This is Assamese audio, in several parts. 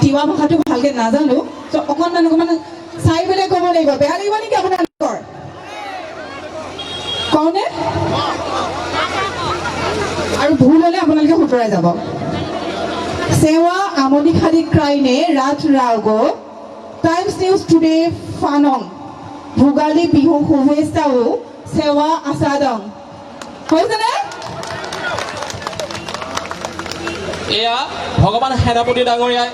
তিৱা ভাষাটো ভালকে নাজানো তো অকণমান চাই পেলাই ক'ব লাগিব বেয়া লাগিব নেকি আপোনালোকৰ কওনে আৰু ভুল হ'লে আপোনালোকে শুধৰাই যাব सेवा आमोनी खाली क्राइने रात रावगो टाइम्स न्यूज टुडे फानों भुगाली बिहु शुभेच्छाओ सेवा आसादं होइसेने एया भगवान सेनापति डांगरिया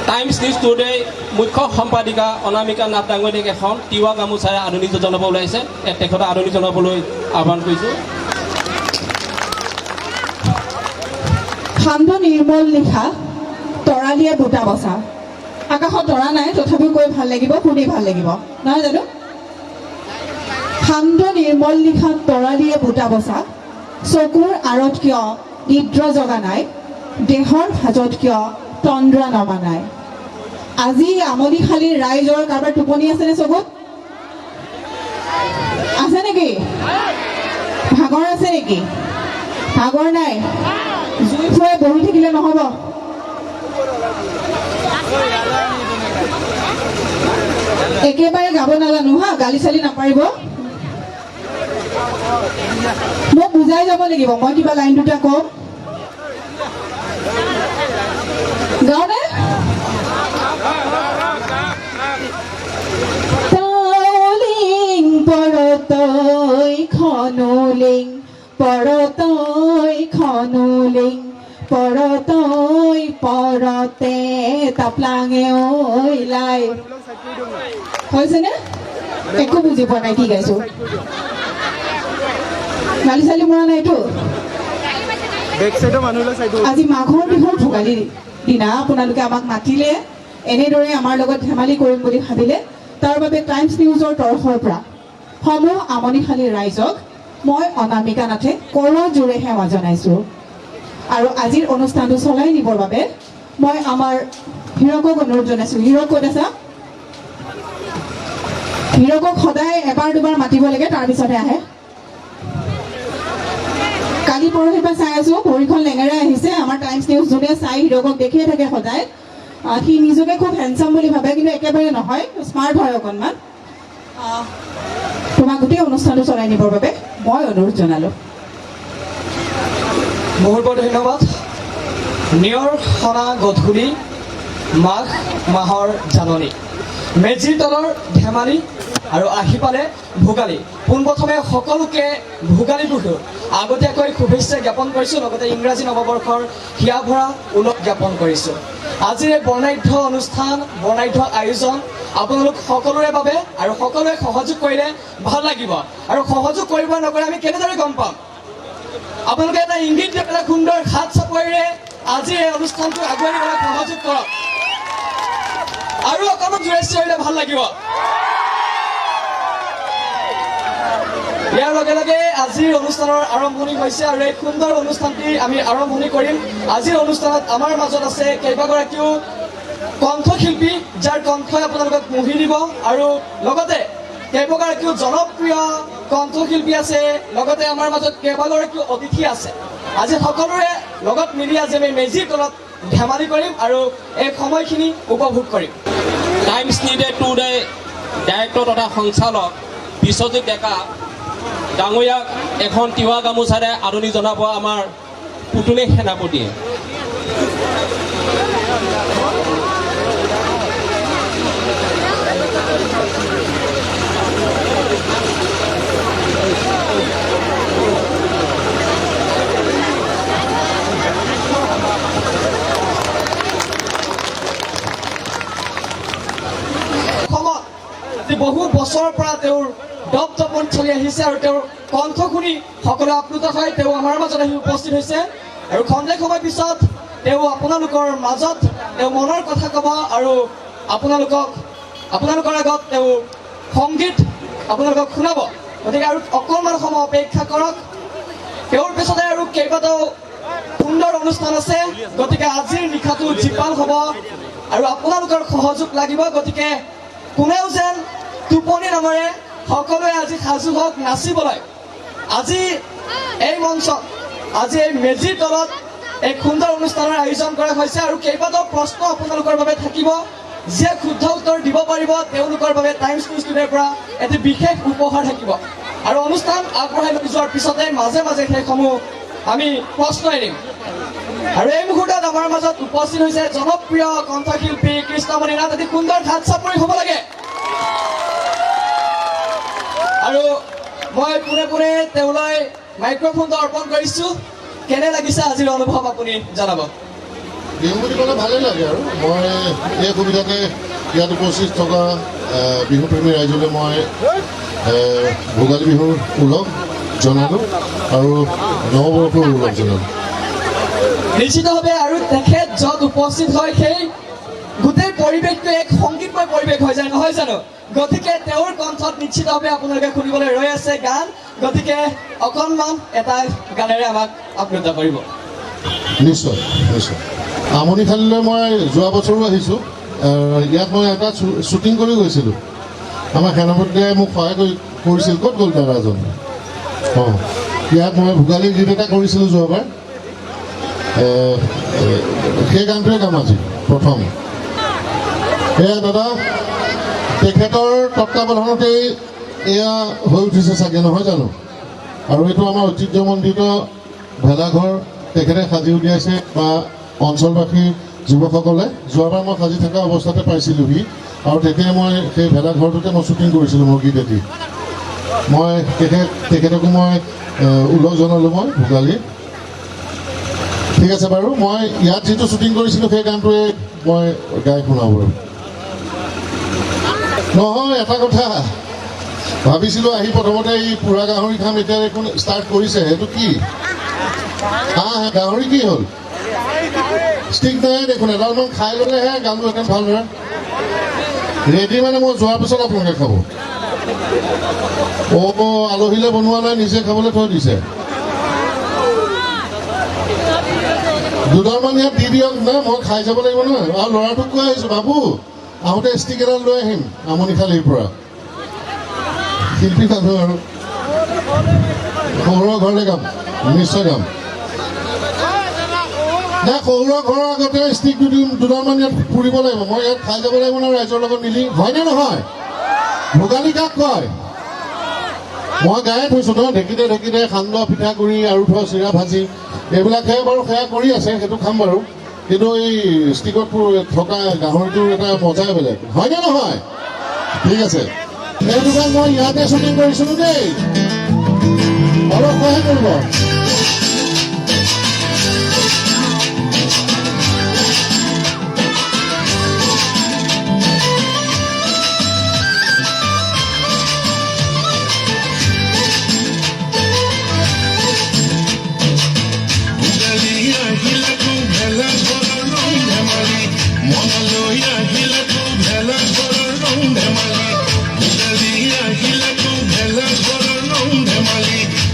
टाइम्स न्यूज टुडे मुख्य सम्पादिका अनामिका नाथ डांगरियाक এখন তিৱা গামোচাৰে আদৰণি জনাব ওলাইছে তেখেতক আদৰণি জনাবলৈ আহ্বান কৰিছো খান্দ নিৰ্মল লিখা তৰালিয়ে বুটা বসা আকাশত তৰা নাই তথাপি কৈ ভাল লাগিব শুনি ভাল লাগিব নহয় জানো খান্দ নিৰ্মল লিখা তৰালিয়ে বুটা বসা চকুৰ আৰত কিয় নিদ্ৰ জগা নাই দেহৰ ভাজত কিয় তন্দ্ৰা নমা নাই আজি আমনিশালীৰ ৰাইজৰ কাৰোবাৰ টোপনি আছেনে চকুত আছে নেকি ভাগৰ আছে নেকি ভাগৰ নাই জুই ফুৱাই বহি থাকিলে নহ'ব একেবাৰে গাব নাজানো হা গালি চালি নাপাৰিব মোক বুজাই যাব লাগিব মই কিবা লাইন দুটা কম গাওঁনে তলিং পৰতৈ খনলিং পৰতৈ খনলিং পৰতৈ পৰতে তাপলাঙে ঐলাই হৈছেনে একো বুজি পোৱা নাই কি গাইছো গালি চালি মৰা নাই এইটো আজি মাঘৰ বিহুৰ ভোগালী দিনা আপোনালোকে আমাক মাতিলে এনেদৰে আমাৰ লগত ধেমালি কৰিম বুলি ভাবিলে তাৰ বাবে টাইমছ নিউজৰ তৰফৰ পৰা সমূহ আমনিশালী ৰাইজক মই অনামিকা নাথে কৰজোৰে সেৱা জনাইছো আৰু আজিৰ অনুষ্ঠানটো চলাই নিবৰ বাবে মই আমাৰ হিৰকক অনুৰোধ জনাইছো হিৰক ক'ত আছা হিৰকক সদায় এবাৰ দুবাৰ মাতিব লাগে তাৰ পিছতে আহে কালি পৰহিৰ পৰা চাই আছো ভৰিখন লেঙেৰাই আহিছে আমাৰ টাইমছ নিউজ যোনে চাই হিৰকক দেখিয়ে থাকে সদায় সি নিজকে খুব হেণ্ডচাম বুলি ভাবে কিন্তু একেবাৰে নহয় স্মাৰ্ট হয় অকণমান তোমাক গোটেই অনুষ্ঠানটো চলাই নিবৰ বাবে মই অনুৰোধ জনালো বহুত বহুত ধন্যবাদ নিয়ৰ সনা গধূলি মাঘ মাহৰ জাননী মেজিৰ তলৰ ধেমালি আৰু আহি পালে ভোগালী পোনপ্ৰথমে সকলোকে ভোগালী বিহুৰ আগতীয়াকৈ শুভেচ্ছা জ্ঞাপন কৰিছোঁ লগতে ইংৰাজী নৱবৰ্ষৰ হিয়া ভৰা ওলগ জ্ঞাপন কৰিছোঁ আজিৰ এই বৰ্ণাঢ্য অনুষ্ঠান বৰ্ণাঢ্য আয়োজন আপোনালোক সকলোৰে বাবে আৰু সকলোৱে সহযোগ কৰিলে ভাল লাগিব আৰু সহযোগ কৰিব নকৰে আমি কেনেদৰে গম পাম আপোনালোকে এটা ইংগিত দি পেলাই সুন্দৰ হাত চাপৰিৰে আজি এই অনুষ্ঠানটো আগুৱাই নিবলৈ সহযোগ কৰক আৰু অকণমান জোৰে চিঞৰিলে ভাল লাগিব ইয়াৰ লগে লগে আজিৰ অনুষ্ঠানৰ আৰম্ভণি হৈছে আৰু এই সুন্দৰ অনুষ্ঠানটি আমি আৰম্ভণি কৰিম আজিৰ অনুষ্ঠানত আমাৰ মাজত আছে কেইবাগৰাকীও কণ্ঠশিল্পী যাৰ কণ্ঠই আপোনালোকক মুহি দিব আৰু লগতে কেইবাগৰাকীও জনপ্ৰিয় কণ্ঠশিল্পী আছে লগতে আমাৰ মাজত কেইবাগৰাকীও অতিথি আছে আজি সকলোৰে লগত মিলি আজি আমি মেজিৰ তলত ধেমালি কৰিম আৰু এই সময়খিনি উপভোগ কৰিম টাইমছ নিউজ টুডে ডাইৰেক্টৰ তথা সঞ্চালক বিশ্বজিৎ ডেকা ডাঙৰীয়াক এখন তিৱা গামোচাৰে আদৰণি জনাব আমাৰ পুতুলি সেনাপতিয়ে বহু বছৰৰ পৰা তেওঁৰ দপদপন চলি আহিছে আৰু তেওঁৰ কণ্ঠ শুনি সকলোৱে আপ্লুত হয় তেওঁ আমাৰ মাজত আহি উপস্থিত হৈছে আৰু খন্তেক সময় পিছত তেওঁ আপোনালোকৰ মাজত তেওঁ মনৰ কথা ক'ব আৰু আপোনালোকৰ আগত তেওঁ সংগীত আপোনালোকক শুনাব গতিকে আৰু অকণমান সময় অপেক্ষা কৰক তেওঁৰ পিছতে আৰু কেইবাটাও সুন্দৰ অনুষ্ঠান আছে গতিকে আজিৰ নিশাটো জীপাল হ'ব আৰু আপোনালোকৰ সহযোগ লাগিব গতিকে কোনেও যেন টোপনি নমৰে সকলোৱে আজি সাজু হওক নাচিবলৈ আজি এই মঞ্চত আজি এই মেজিৰ তলত এক সুন্দৰ অনুষ্ঠানৰ আয়োজন কৰা হৈছে আৰু কেইবাটাও প্ৰশ্ন আপোনালোকৰ বাবে থাকিব যিয়ে শুদ্ধ উত্তৰ দিব পাৰিব তেওঁলোকৰ বাবে টাইমছ নিউজ টুডেৰ পৰা এটি বিশেষ উপহাৰ থাকিব আৰু অনুষ্ঠান আগবঢ়াই লৈ যোৱাৰ পিছতে মাজে মাজে সেইসমূহ আমি প্ৰশ্ন এৰিম আৰু এই মুহূৰ্তত আমাৰ মাজত উপস্থিত হৈছে জনপ্ৰিয় কণ্ঠশিল্পী কৃষ্ণমণি নাথ এটি সুন্দৰ হাত চাপৰি হ'ব লাগে আৰু মই পোনে পোনে তেওঁলৈ মাইক্ৰফোনটো অৰ্পণ কৰিছোঁ কেনে লাগিছে আজিৰ অনুভৱ আপুনি জনাব বিহু বুলি ক'লে ভালেই লাগে আৰু মই এই সুবিধাতে ইয়াত উপস্থিত থকা বিহুপ্ৰেমী ৰাইজলৈ মই ভোগালী বিহুৰ ওলগ জনালোঁ আৰু নৱবৰ্ষৰ ওলগ জনালোঁ নিশ্চিতভাৱে আৰু তেখেত য'ত উপস্থিত হয় সেই গোটেই পৰিৱেশটো এক সংগীতময় পৰিৱেশ হৈ যায় নহয় জানো গতিকে তেওঁৰ কণ্ঠত নিশ্চিতভাৱে আপোনালোকে শুনিবলৈ ৰৈ আছে গান গতিকে অকণমান এটা গানেৰে আমাক আপ্লুত কৰিব নিশ্চয় নিশ্চয় আমনিশালীলৈ মই যোৱা বছৰো আহিছোঁ ইয়াত মই এটা শ্বুটিং কৰি গৈছিলোঁ আমাৰ সেনাপতিয়ে মোক সহায় কৰিছিল ক'ত গ'ল দাদাজন অঁ ইয়াত মই ভোগালী গীত এটা কৰিছিলোঁ যোৱাবাৰ সেই গানটোৱে গাম আজি প্ৰথম এয়া দাদা তেখেতৰ তত্বাৱধানতেই এয়া হৈ উঠিছে চাগে নহয় জানো আৰু এইটো আমাৰ ঐতিহ্যমণ্ডিত ভেলাঘৰ তেখেতে সাজি উলিয়াইছে বা অঞ্চলবাসী যুৱকসকলে যোৱাবাৰ মই সাজি থকা অৱস্থাতে পাইছিলোঁহি আৰু তেতিয়া মই সেই ভেলাঘৰটোতে মই শ্বুটিং কৰিছিলোঁ মোৰ গীত এটি মই তেখেতকো মই ওলগ জনালোঁ মই ভোগালী ঠিক আছে বাৰু মই ইয়াত যিটো শ্বুটিং কৰিছিলোঁ সেই গানটোৱে মই গাই শুনাওঁ বাৰু নহয় এটা কথা ভাবিছিলোঁ আহি প্ৰথমতে এই পোৰা গাহৰি খাম এতিয়া দেখোন ষ্টাৰ্ট কৰিছে সেইটো কি গাহৰি কি হ'ল ষ্টিক নাই দেখোন এডালমান খাই ল'লেহে গানটো একদম ভালদৰে ৰেডি মানে মই যোৱাৰ পিছত আপোনালোকে খাব আলহীলৈ বনোৱা নাই নিজে খাবলৈ থৈ দিছে দুডালমান ইয়াত দি দিয়ক না মই খাই যাব লাগিব নহয় আৰু ল'ৰাটোক কৈ আহিছোঁ বাবু আহোঁতে ষ্টিক এডাল লৈ আহিম আমনিশালীৰ পৰা শিল্পী মানুহ আৰু শহুৰৰ ঘৰলৈ গাম নিশ্চয় গাম নাই শহুৰৰ ঘৰৰ আগতে ষ্টিক দুডালমান ইয়াত ফুৰিব লাগিব মই ইয়াত খাই যাব লাগিব ন ৰাইজৰ লগত মিলি হয়নে নহয় ভোগালী কাক কয় মই গায়ে থৈছোঁ ন ঢেঁকীতে সান্দহ পিঠাগুড়ি আৰু থোৱা চিৰা ভাজি এইবিলাকহে বাৰু সেয়া কৰি আছে সেইটো খাম বাৰু কিন্তু এই ষ্টিকত থকা গাহৰিটোৰ এটা মজাই বেলেগ হয়নে নহয় ঠিক আছে সেইটো কাৰণে মই ইয়াতে শ্বুটিং কৰিছিলোঁ দেই অলপ সহায় কৰিব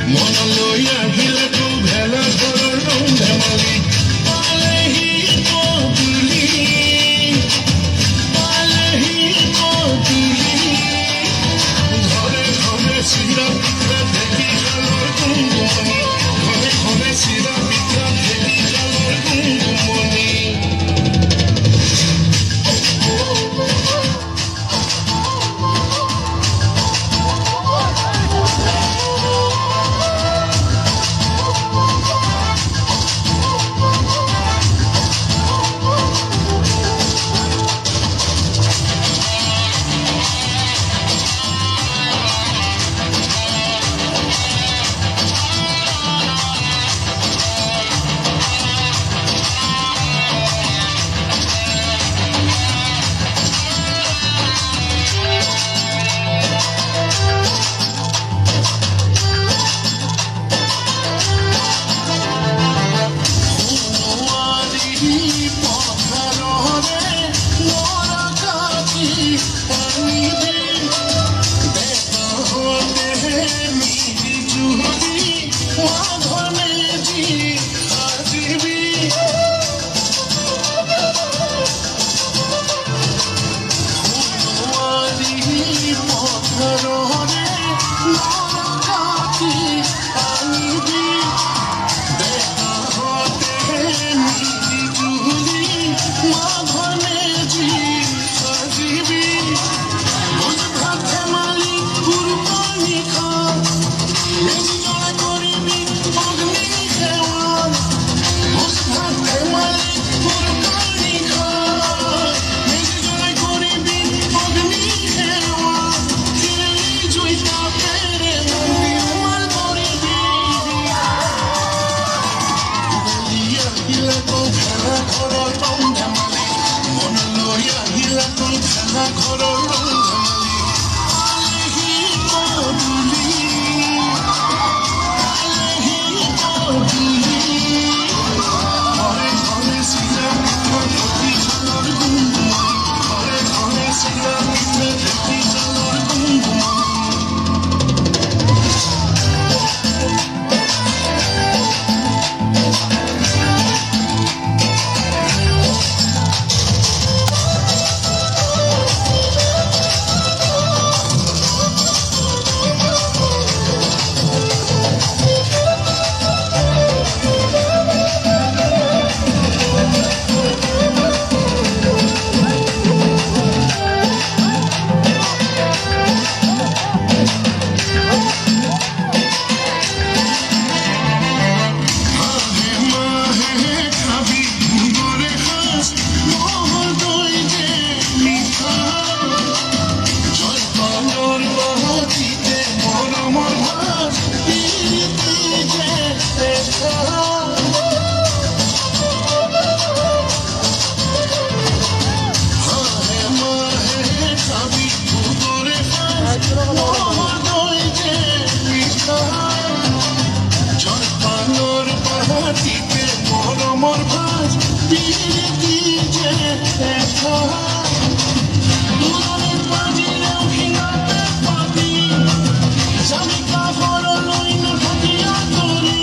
Mona Loya, অসমৰ ভাজ বিৰিতি যে এখন দূৰণিত বাজিলেও শিঙাতে পাতি জামিকা ঘৰলৈ নাথাকি আঁতৰি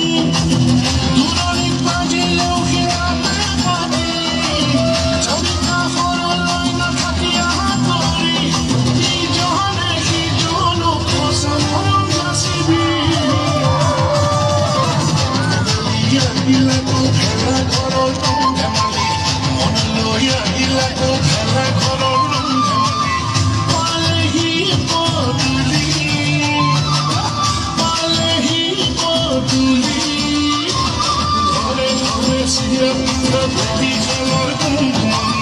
দূৰণিত বাজিলেও শিঙাতে পাতি জামিকা ঘৰলৈ নাথাকি আঁতৰি ইজনে সিজনক সঁচা মৰম নাচিবি আহিলাকো খেলা ঘৰৰ ৰং ধেমালি মনলৈ আহিলাকো খেলা ঘৰৰ ৰং ধেমালি পালেহি পদূলি ঘৰে ঘৰে চিৰা পিঠা ভেটি খেলৰ গুণগুণনি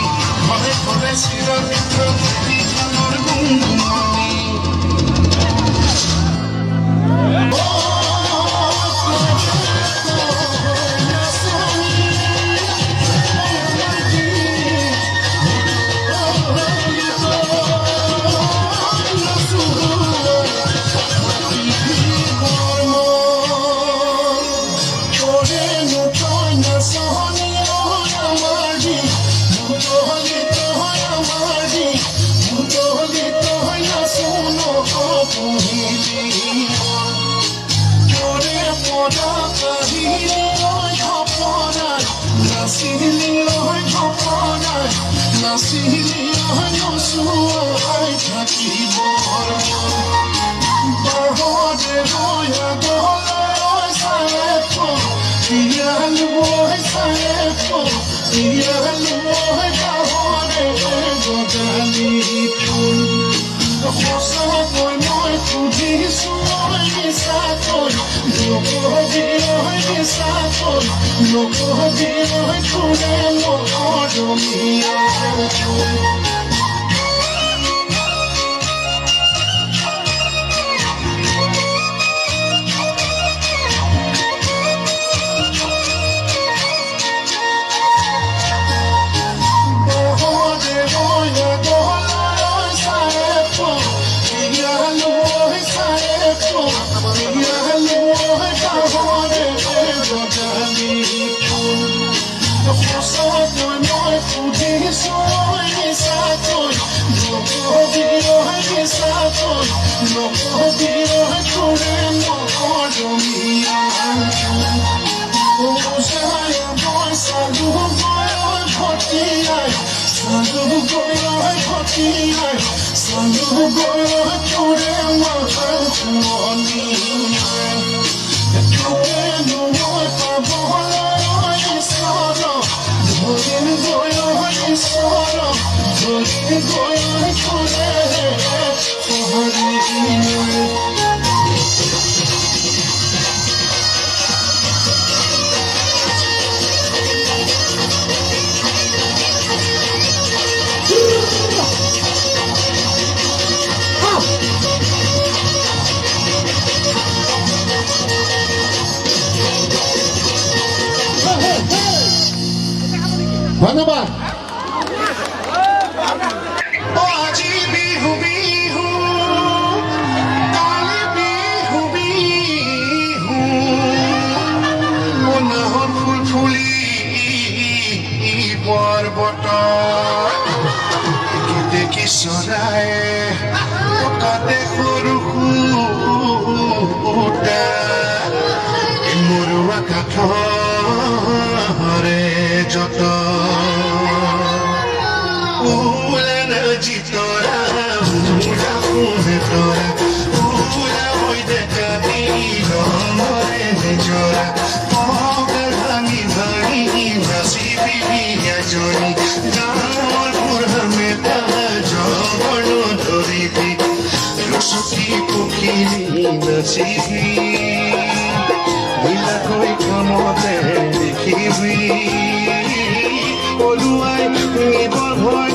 ঘৰে ঘৰে চিৰা পিঠা ভেটি খেলৰ গুণগুণনি সঁচাকৈ মই সুধিছোঁ মিছাকৈ নকবি মিছাকৈ নকবি কোনে মৰমীয়া ধন্যবাদ আজি বিহু বিহু কালি বিহু বিহু মনাহৰ ফুল ফুলি পৰ্বতৰ দেখি চৰায়ে পকাতে সৰু সূতা মৰুৱা কাঠৰে যত জিতৰা মুৰা তৰা উৰা হৈ দেখা ৰঙৰে নিজৰা ভাঙি ভাঙি নাচিবি এজনী গাঁৱৰ বুঢ়া মেটা জগৰ ধৰিবি ৰচকী পখিলি নাচিবি বিলাকৈ কামতে দেখিবি পলুৱাই নিবৰ ভয়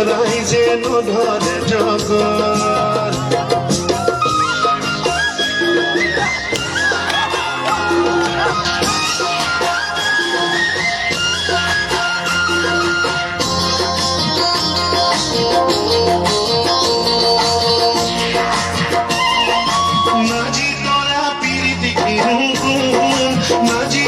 ৰাইজে নধৰে জগত নাজি তৰা পিৰিতি কিনো নাজি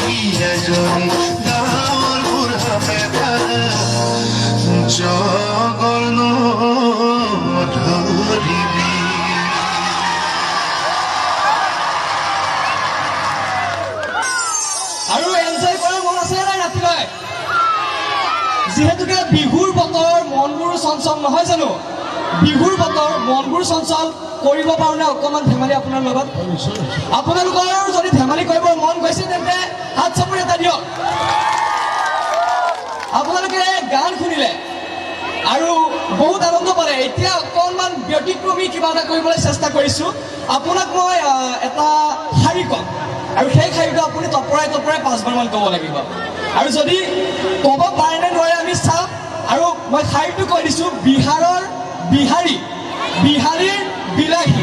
এজনী গাঁৱৰ বুঢ়া মেথা জগৰ নধৰিবি আৰু এনজয় কৰাৰ মন আছে নাই ৰাতিলৈ যিহেতুকে বিহুৰ বতৰ মনবোৰ চঞ্চল নহয় জানো বিহুৰ বতৰ মনবোৰ চঞ্চল কৰিব পাৰোঁ নে অকণমান ধেমালি আপোনাৰ লগত আপোনালোকৰ যদি ধেমালি কৰিব মন গৈছে তেন্তে হাত চাপৰি এটা দিয়ক আপোনালোকে গান শুনিলে আৰু বহুত আনন্দ পালে এতিয়া অকণমান ব্যতিক্ৰমী কিবা এটা কৰিবলৈ চেষ্টা কৰিছোঁ আপোনাক মই এটা শাৰী ক'ম আৰু সেই শাৰীটো আপুনি তপৰাই তপৰাই 5বাৰমান ক'ব লাগিব আৰু যদি ক'ব পাৰে নে নোৱাৰে আমি চাম আৰু মই শাৰীটো কৈ দিছোঁ বিহাৰৰ বিহাৰী বিহালীৰ বিলাহী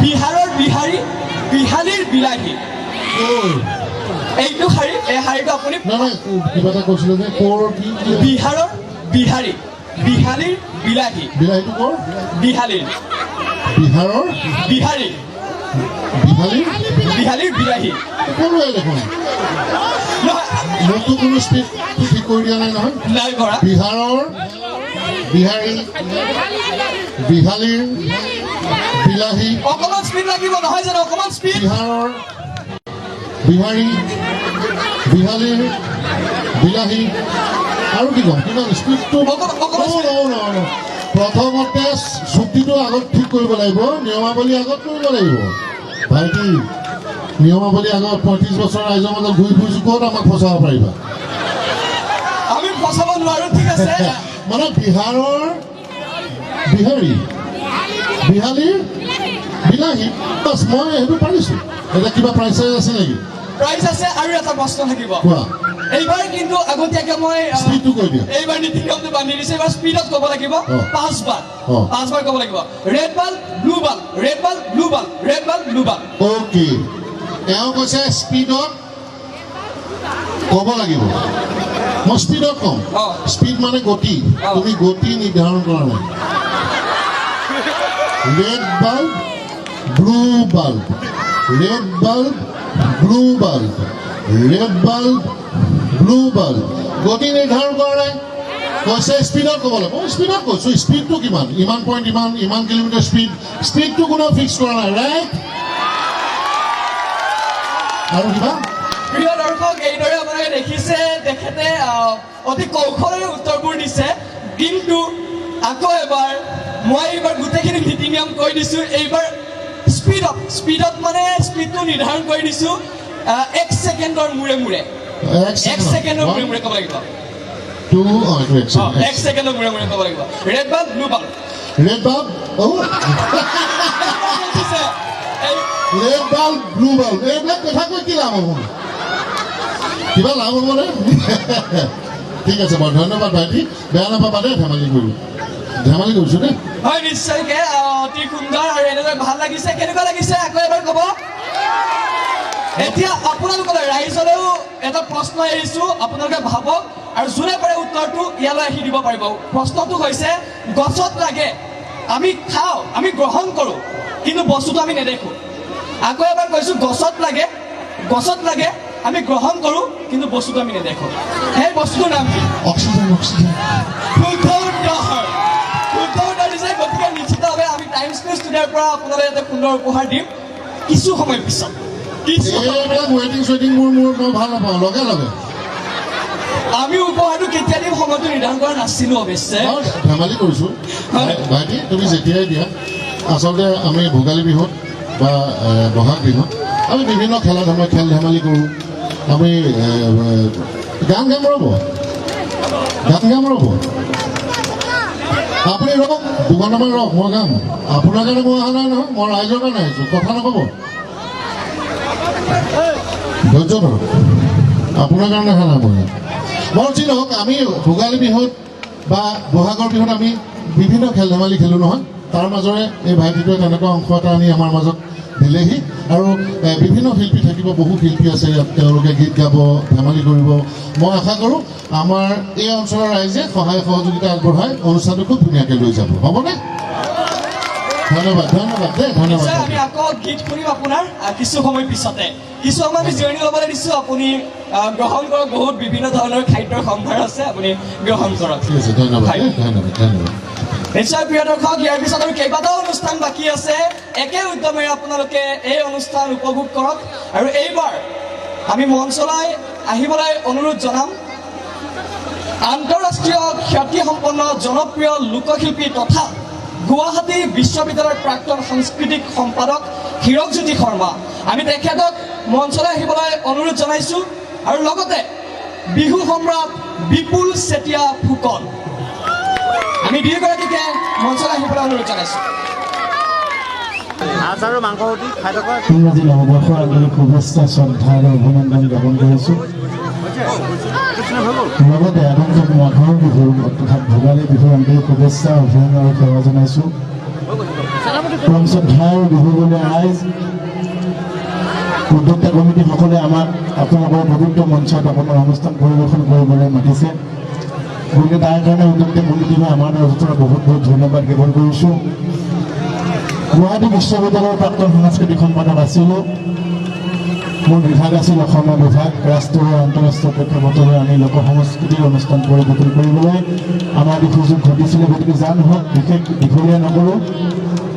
বিহাৰৰ বিহাৰী বিহালীৰ বিলাহী এইটো শাৰী এই শাৰীটো আপুনি নাই কিবা এটা কৈছিলে যে কৰ কি বিহাৰৰ বিহাৰী বিহালীৰ বিলাহী বিলাহীটো কৰ বিহালীৰ বিহাৰৰ বিহাৰী বিহালী বিহালীৰ বিলাহী সকলোৱে দেখোন নহয় মোকতো কোনো স্পীড ঠিক কৰি দিয়া নাই নহয় নাই কৰা বিহাৰৰ বিহাৰী বিহালীৰ বিলাহী অকণমান স্পীড লাগিব নহয় জানো অকণমান স্পীড বিহাৰৰ বিহাৰী বিহালীৰ বিলাহী আৰু কি ক'ম কিমান স্পীডটো প্ৰথমতে চুক্তিটো আগত ঠিক কৰিব লাগিব নিয়মাৱলী আগত কৰিব লাগিব ভাইটি নিয়মাৱলী আগত 35 বছৰ ৰাইজৰ মাজত ঘূৰি ফুৰিছোঁ ক'ত আমাক ফচাব পাৰিবা আমি ফচাব নোৱাৰো ঠিক আছে মানে বিহাৰৰ বিহাৰী বিহালীৰ বিলাহী বাছ মই সেইটো পাৰিছোঁ এতিয়া কিবা প্ৰাইজ চাইজ আছে নেকি প্ৰাইজ আছে আৰু এটা প্ৰশ্ন থাকিব কোৱা এইবাৰ কিন্তু আগতীয়াকৈ মই স্পীডটো কৈ দিয়া এইবাৰ নীতি নিয়মটো বান্ধি দিছে এইবাৰ স্পীডত ক'ব লাগিব 5বাৰ 5বাৰ ক'ব লাগিব ৰেড বাল ব্লু বাল ৰেড বাল ব্লু বাল ৰেড বাল ব্লু বাল অ'কে তেওঁ কৈছে স্পীডত ক'ব লাগিব মই স্পীডত ক'ম স্পীড মানে গতি তুমি গতি নিৰ্ধাৰণ কৰা নাই red bulb blue bulb red bulb blue bulb red bulb blue bulb গতি নিৰ্ধাৰণ কৰা নাই কৈছে স্পীডত ক'ব লাগিব মই স্পীডত কৈছোঁ স্পীডটো কিমান ইমান পইণ্ট ইমান কিলোমিটাৰ স্পীডটো কোনেও ফিক্স কৰা নাই ৰাইট আৰু কিবা প্ৰিয় দৰ্শক এইদৰে আপোনালোকে দেখিছে তেখেতে অতি কৌশলেৰে উত্তৰবোৰ দিছে কিন্তু আকৌ এবাৰ মই এইবাৰ গোটেইখিনি নীতি নিয়ম কৈ দিছোঁ এইবাৰ স্পীডত মানে স্পীডটো নিৰ্ধাৰণ কৰি দিছোঁ 1 ছেকেণ্ডৰ মূৰে মূৰে 1 ছেকেণ্ডৰ মূৰে মূৰে ক'ব লাগিব 1 ছেকেণ্ডৰ মূৰে মূৰে ক'ব লাগিব red bulb blue bulb red bulb red bulb blue bulb এইবিলাক কথা কৈ কি লাভ হ'ব কিবা লাভ হ'বনে ঠিক আছে বাৰু ধন্যবাদ ভাইটি বেয়া নাপাবা দেই ধেমালি কৰিছোঁ দেই হয় নিশ্চয়কে অতি সুন্দৰ আৰু এনেদৰে ভাল লাগিছে কেনেকুৱা লাগিছে আকৌ এবাৰ ক'ব এতিয়া আপোনালোকলৈ ৰাইজলৈও এটা প্ৰশ্ন এৰিছোঁ আপোনালোকে ভাবক আৰু যোনে পাৰে উত্তৰটো ইয়ালৈ আহি দিব পাৰিব প্ৰশ্নটো হৈছে গছত লাগে আমি খাওঁ আমি গ্ৰহণ কৰোঁ কিন্তু বস্তুটো আমি নেদেখোঁ আকৌ এবাৰ কৈছোঁ গছত লাগে আমি গ্ৰহণ কৰোঁ কিন্তু বস্তুটো আমি নেদেখোঁ সেই বস্তুটোৰ নাম কি অক্সিজেন শুদ্ধ উত্তৰ দিছে গতিকে নিশ্চিতভাৱে আমি টাইমছ নিউজ ষ্টুডিঅ'ৰ পৰা আপোনালোকে এটা সুন্দৰ উপহাৰ দিম কিছু সময় পিছত এইবিলাক ৱেটিং চুৱেটিং মোৰ মই ভাল নাপাওঁ লগে লগে আমি উপহাৰটো কেতিয়া দিম সময়টো নিৰ্ধাৰণ কৰা নাছিলোঁ অৱশ্যে ধেমালি কৰিছোঁ ভাইটি তুমি যেতিয়াই দিয়া আচলতে আমি ভোগালী বিহুত বা বহাগ বিহুত আমি বিভিন্ন খেল ধেমালি কৰোঁ আমি গান গাম ৰ'ব আপুনি ৰ'ব দুঘণ্টামান ৰ'ব মই গাম আপোনাৰ কাৰণে মই অহা নাই নহয় মই ৰাইজৰ কাৰণে আহিছোঁ কথা নক'ব ধৈৰ্য ধৰক আপোনাৰ কাৰণে অহা নাই মই বাৰু যি নহওক আমি ভোগালী বিহুত বা বহাগৰ বিহুত আমি বিভিন্ন খেল ধেমালি খেলোঁ নহয় তাৰ মাজৰে এই ভাইটিটোৱে তেনেকুৱা অংশ এটা আনি আমাৰ মাজত দিলেহি আৰু বিভিন্ন শিল্পী থাকিব বহু শিল্পী আছে ইয়াত তেওঁলোকে গীত গাব ধেমালি কৰিব মই আশা কৰোঁ আমাৰ এই অঞ্চলৰ ৰাইজে সহায় সহযোগিতা আগবঢ়াই অনুষ্ঠানটো খুব ধুনীয়াকৈ লৈ যাব হ'বনে ধন্যবাদ ধন্যবাদ দেই ধন্যবাদ নিশ্চয় আমি আকৌ গীত শুনিম আপোনাৰ কিছু সময় পিছতে কিছু সময় আমি জিৰণি ল'বলৈ দিছোঁ আপুনি গ্ৰহণ কৰক বহুত বিভিন্ন ধৰণৰ খাদ্যৰ সম্ভাৰ আছে আপুনি গ্ৰহণ কৰক ঠিক আছে ধন্যবাদ হয়। ধন্যবাদ ধন্যবাদ নিশ্চয় প্ৰিয় দৰ্শক ইয়াৰ পিছত আৰু কেইবাটাও অনুষ্ঠান বাকী আছে একে উদ্যমেৰে আপোনালোকে এই অনুষ্ঠান উপভোগ কৰক আৰু এইবাৰ আমি মঞ্চলৈ আহিবলৈ অনুৰোধ জনাম আন্তঃৰাষ্ট্ৰীয় খ্যাতিসম্পন্ন জনপ্ৰিয় লোকশিল্পী তথা গুৱাহাটী বিশ্ববিদ্যালয়ৰ প্ৰাক্তন সাংস্কৃতিক সম্পাদক হীৰকজ্যোতি শৰ্মা আমি তেখেতক মঞ্চলৈ আহিবলৈ অনুৰোধ জনাইছোঁ আৰু লগতে বিহু সম্ৰাট বিপুল চেতিয়া ফুকন আমি দুয়োগৰাকীকে মঞ্চলৈ আহিবলৈ অনুৰোধ জনাইছোঁ ইংৰাজী নৱবৰ্ষৰ আন্তৰিক শুভেচ্ছা শ্ৰদ্ধা আৰু অভিনন্দন জ্ঞাপন কৰিছোঁ লগতে আগন্তুক মাঘৰ বিহু অৰ্থাৎ ভোগালী বিহুৰ আন্তৰিক শুভেচ্ছা অভিনন্দন আৰু সেৱা জনাইছোঁ পৰম শ্ৰদ্ধাৰ বিহুবলীয়া ৰাইজ উদ্যোক্তা কমিটিসকলে আমাক আপোনালোকৰ পবিত্ৰ মঞ্চত আপোনাৰ অনুষ্ঠান পৰিৱেশন কৰিবলৈ মাতিছে গতিকে তাৰ কাৰণে উদ্যোক্তা কমিটিলৈ আমাৰ তৰফৰ পৰা বহুত বহুত ধন্যবাদ জ্ঞাপন কৰিছোঁ গুৱাহাটী বিশ্ববিদ্যালয়ৰ প্ৰাক্তন সাংস্কৃতিক সম্পাদক আছিলোঁ মোৰ বিভাগ আছিল অসমৰ বিভাগ ৰাষ্ট্ৰীয় আৰু আন্তঃৰাষ্ট্ৰীয় প্ৰেক্ষাপটলৈ আমি লোক সংস্কৃতিৰ অনুষ্ঠান পৰিৱেশন কৰিবলৈ আমাৰ সুযোগ ঘটিছিলে গতিকে যা নহওক বিশেষ দীঘলীয়া নকৰোঁ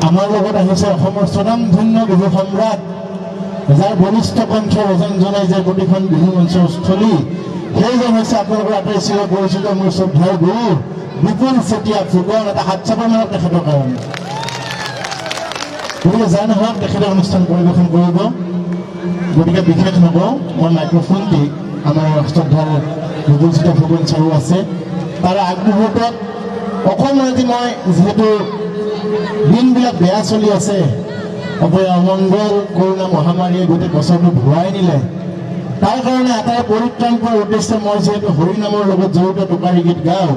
আমাৰ লগত আহিছে অসমৰ স্বনামধন্য বিহু সম্ৰাট যাৰ বলিষ্ঠ কণ্ঠ ৰজন জনাই যে প্ৰতিখন বিহু মঞ্চৰ স্থলী সেইজন হৈছে আপোনালোকৰ আটাই চিৰ পৰিচিত মোৰ শ্ৰদ্ধাৰ গুৰু বিপুল চেতিয়া ফুকন এটা হাত চাপৰ মানক তেখেতৰ কাৰণে গতিকে যা নহওক তেখেতে অনুষ্ঠান পৰিৱেশন কৰিব গতিকে বিশেষ নকওঁ মই মাইক্ৰফোনটি আমাৰ শ্ৰদ্ধাৰ বিপুল চেতিয়া ফুকন ছাৰো আছে তাৰ আগমুহূৰ্তত অকণমান আজি মই যিহেতু দিনবিলাক বেয়া চলি আছে অমংগল কৰোণা মহামাৰীয়ে গোটেই বছৰটো ভুৱাই নিলে তাৰ কাৰণে এটাই পৰিত্ৰাণ কৰাৰ উদ্দেশ্যে মই যিহেতু হৰিনামৰ লগত জড়িত টোকাৰী গীত গাওঁ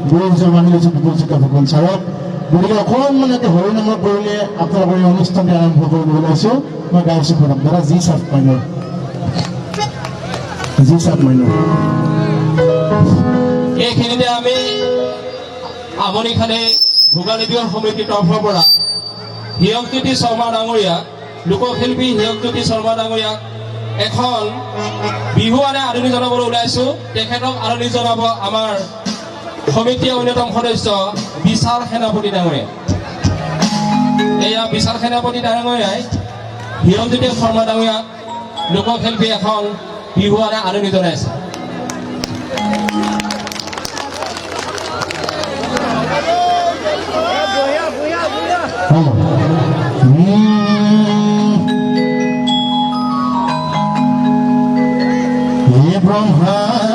গুৰু হিচাপে মানি লৈছোঁ বিপুল চেতিয়া ফুকন ছাৰক গতিকে অকণমান এটি হৰিনামৰ কৰিলে আপোনালোকৰ এই অনুষ্ঠানটি আৰম্ভ কৰিব ওলাইছোঁ মই গাইছোঁ শুনক দাদা জি চাপ মাইনৰ এইখিনিতে আমি আমনিখালি ভোগালী বিহু সমিতিৰ তৰফৰ পৰা হীৰকজ্যোতি শৰ্মা ডাঙৰীয়াক লোকশিল্পী হীৰকজ্যোতি শৰ্মা ডাঙৰীয়াক এখন বিহু আদৰণি জনাবলৈ ওলাইছোঁ তেখেতক আদৰণি জনাব আমাৰ সমিতিৰ অন্যতম সদস্য বিশাল সেনাপতি ডাঙৰীয়া এয়া বিশাল সেনাপতি ডাঙৰীয়াই হীৰকজ্যোতি শৰ্মা ডাঙৰীয়াক লোকশিল্পী এখন বিহু আদৰণি জনাইছে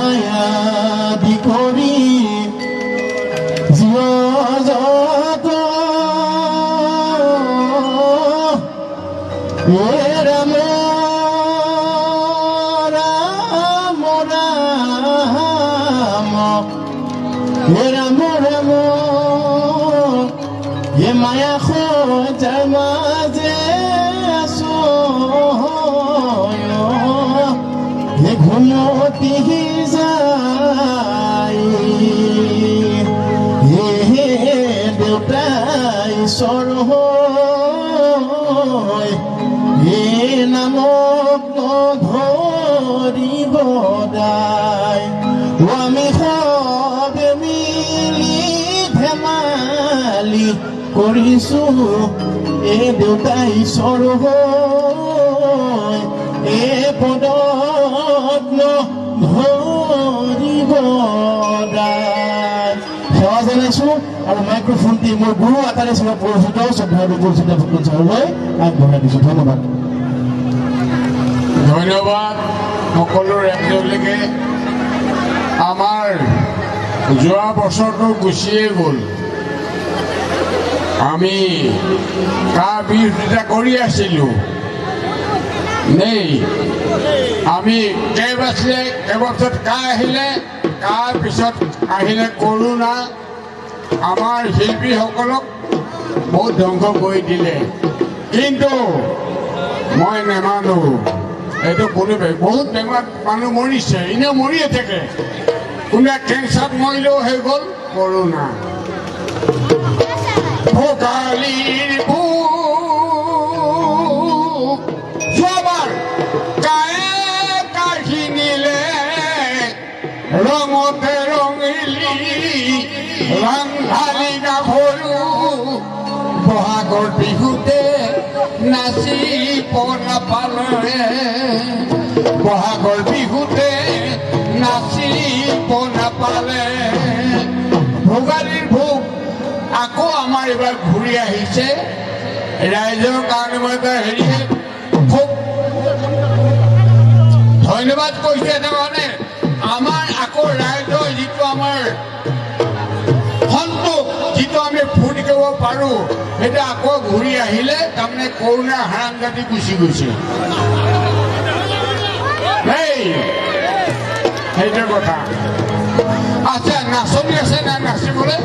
ব্ৰহ্মায়াদি কৰি জীৱ জগত ৰাম ৰাম ৰাম ৰাম মায়া সজাৰ মাজে আছো ঘুমতি যায় দেউতাই ঈশ্বৰ হয় নামক নধৰিব দায় আমি সবে মিলি ধেমালি কৰিছোঁ দেউতাই ঈশ্বৰ হয় পদত্ন ধৰিব সেৱা জনাইছোঁ আৰু মাইক্ৰফোনটি মোৰ গুৰু আটাৰে চিৰ পৰিচিত শ্ৰদ্ধা বিপুল চেতিয়া ফুকন ছাৰলৈ আগবঢ়াই দিছোঁ ধন্যবাদ ধন্যবাদ সকলো ৰাইজলৈকে আমাৰ যোৱা বছৰটো গুচিয়ে গ'ল আমি কাৰ বিৰোধিতা কৰি আছিলোঁ নেই আমি কেইবছৰত কা আহিলে কাৰ পিছত আহিলে কৰোণা আমাৰ শিল্পীসকলক বহুত ধ্বংস কৰি দিলে কিন্তু মই নেমানো এইটো কোনোবাই বহুত বেমাৰ মানুহ মৰিছে এনেও মৰিয়ে থাকে কোনোবাই কেঞ্চাৰত মৰিলেও হৈ গ'ল কৰোণা ভোগালীৰ ৰঙতে ৰঙিলি ৰং ঢালি গাভৰু বহাগৰ বিহুতে নাচিব নাপালে বহাগৰ বিহুতে নাচিব নাপালে ভোগালীৰ ভোগ আকৌ আমাৰ এইবাৰ ঘূৰি আহিছে ৰাইজৰ কাৰণে মই এটা হেৰি খুব ধন্যবাদ কৈছে তাৰমানে আমাৰ আকৌ ৰাইজৰ যিটো আমাৰ সন্তোষ যিটো আমি ফূৰ্তি কৰিব পাৰোঁ সেইটো আকৌ ঘূৰি আহিলে তাৰমানে কৰোণা হাৰাং কাটি গুচি গৈছে সেইটোৱে কথা আচ্ছা নাচনি আছে না নাচিবলৈ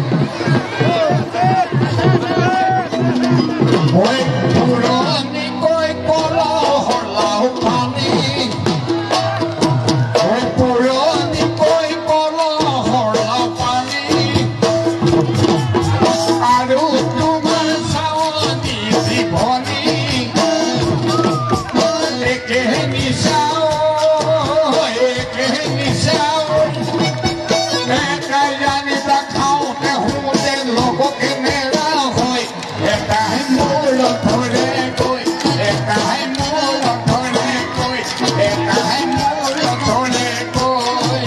ঐ পুৰণি কৈ কলহৰ লাও পানী ঐ পুৰণি কৈ কলহৰ লাও পানী আৰু তোমাৰ চাৱনি জীৱনী একে নিচাও একাই জানিবা খাওঁতে শুওঁতে লগকে নেৰা হয় এটাই মূল ধৰে গৈ এটাই মূল ধৰে গৈ এটাই মূল ধৰে গৈ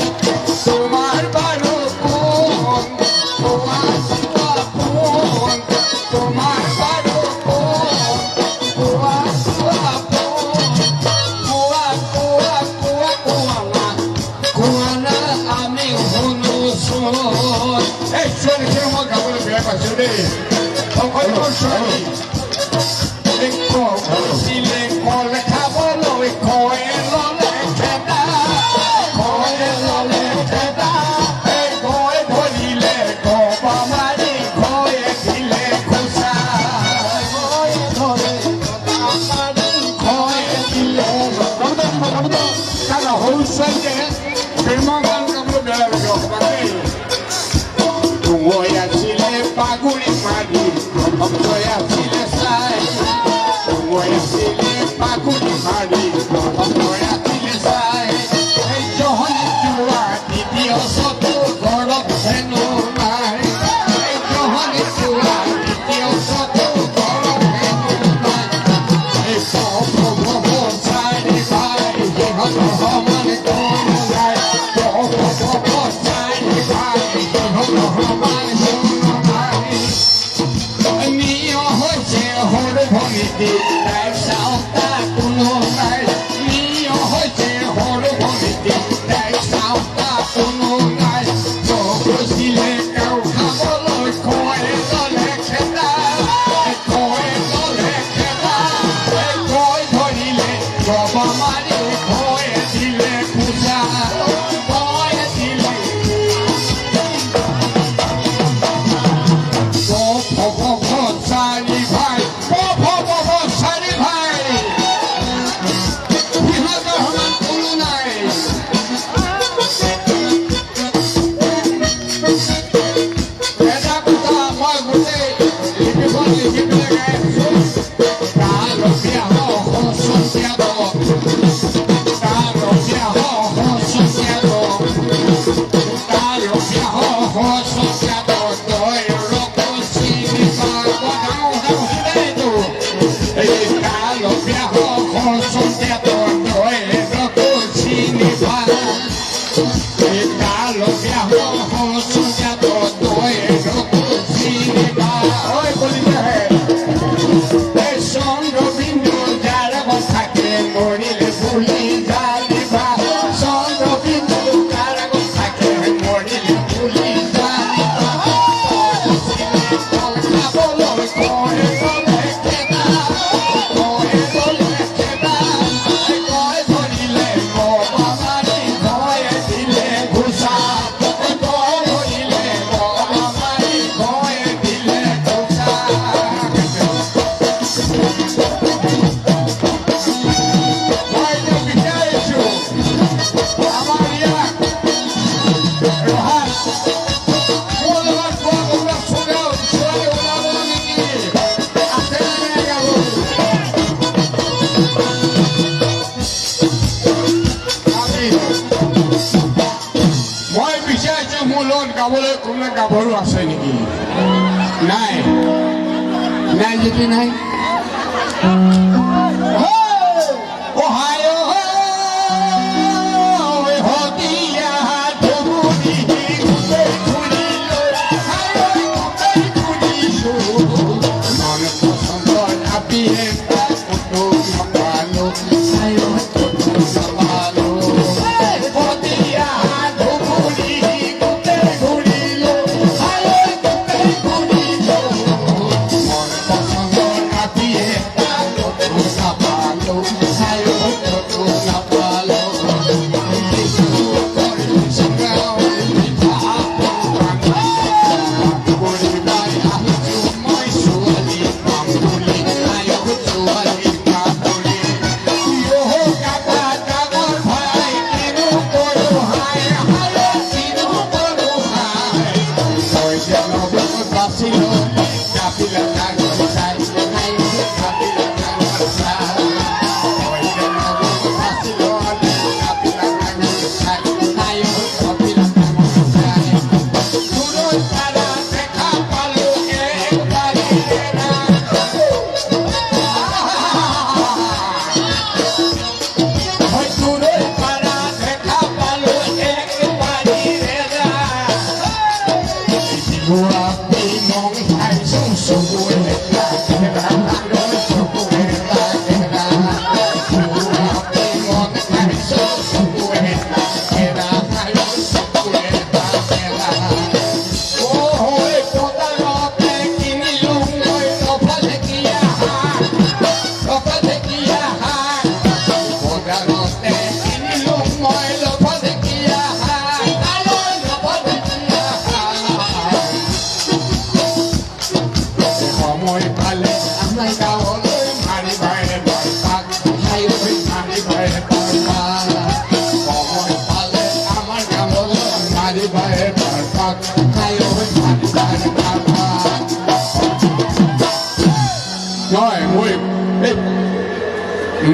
তোমাৰ বাৰু কোন তোমাৰ পোন তোমাৰ বাৰু কোন তোমাৰ কোৱানা আমি শুনোচোন এই ছোৱালীখিনি মই গাবলৈ বেয়া পাইছোঁ দেই অকল ছোৱালী কৈছিলে কলে খাবলৈ কয়ে ললে খেদা কয়ে ললে খেদা এই কয় ধৰিলে কবা মাৰি কয়ে দিলে খোচা কয়ে ধৰে কয়ে দিলে কাৰণ সৰু ছোৱালীয়ে প্ৰেমৰ গান গাবলৈ বেয়া লাগে অকণমান মই আছিলে পাগুৰি মাৰি মই আছিলে চাই মই আছিলে পাগুৰি মাৰি মই আছিলে চাই এই জহনি যোৱা দ্বিতীয় চতু ঘৰত হেনো নাই এই জহনি যোৱা দ্বিতীয় চতু ঘৰত হেনো নাই এই চাৰি ভাই সিহঁত সমান কোন নাই চাৰি ভাই সিহঁত সমান সৰু ভনীতি তাই চাওঁতা কোনো নাই নিয় হৈছে সৰু ভনীতি তাই চাওঁতা কোনো নাই কৈছিলে তেওঁ খাবলৈ কয় ললে খেদা কয় ললে খেদা কয় ধৰিলে গবা মাৰি কয় দিলে পূজা কয় দিলে চাৰি ভাই চাৰি ভাই সিহঁতৰ সমান কোনো নাই এটা কথা মই গোটেই লিপিখন লিখি পেলাই গাই আছো তালপীয়া সচতীয়া তালপীয়া সচতীয়া তালপীয়া সচতীয়া তই ৰকো চিনি পাৰ তালপীয়া সচতীয়া তই ৰকো চিনি পাৰ তালপীয়া সচতীয়া তই ৰকো চিনি পাৰ ঐ কলিতাহে এই চন্দ্ৰবিন্দু যাৰ থাকে মৰিলে বুলি জানিবা চন্দ্ৰবিন্দু যাৰ থাকে মৰিলে বুলি জানিবা খাবলৈ কয় গলে খেদা কয় গলে খেদা কয় ধৰিলে কবা মাৰি কয় গাবলৈ কোনোবা গাভৰু আছে নেকি নাই নাই যদি নাই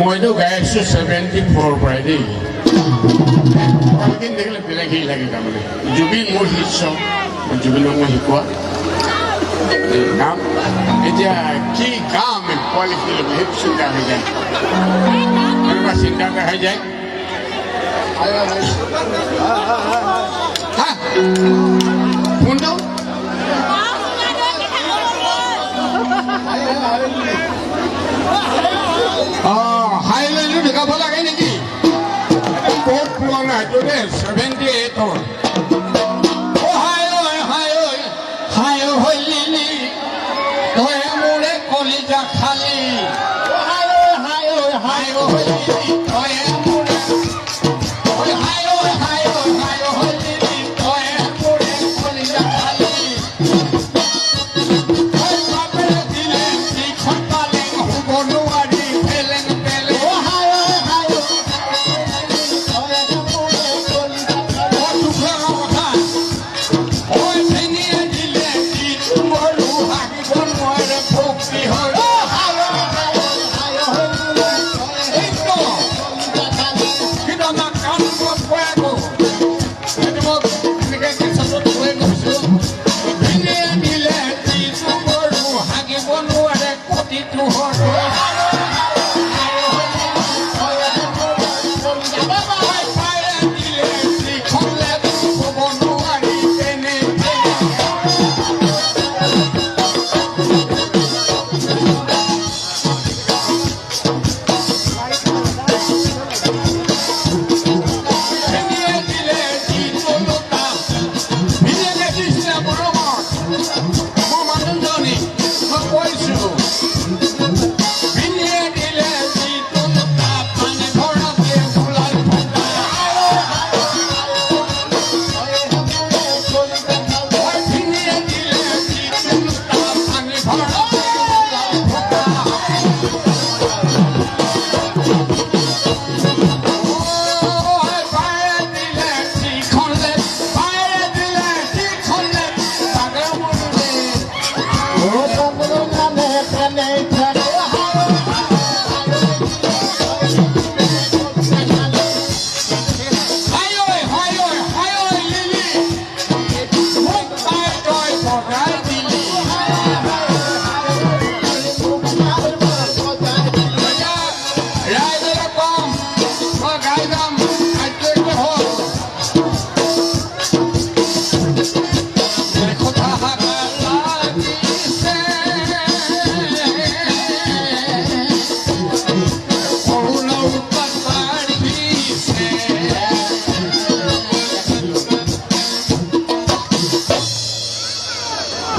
মইতো গাই আছোঁ 74 পৰাই দেই ভালকৈ দেখিলে বেলেগেই লাগে তাৰমানে জুবিন মোৰ শিষ্য জুবিনক মই শিকোৱা গাম এতিয়া কি গাম পোৱালিখিনি বহুত চিন্তা হৈ যায় কোনোবা চিন্তা এটা হৈ যায় কোনটো হাইলাইনটো দেখাব লাগে নেকি বহুত পুৰণা এইটো দেই 78ৰ কলিজা খালি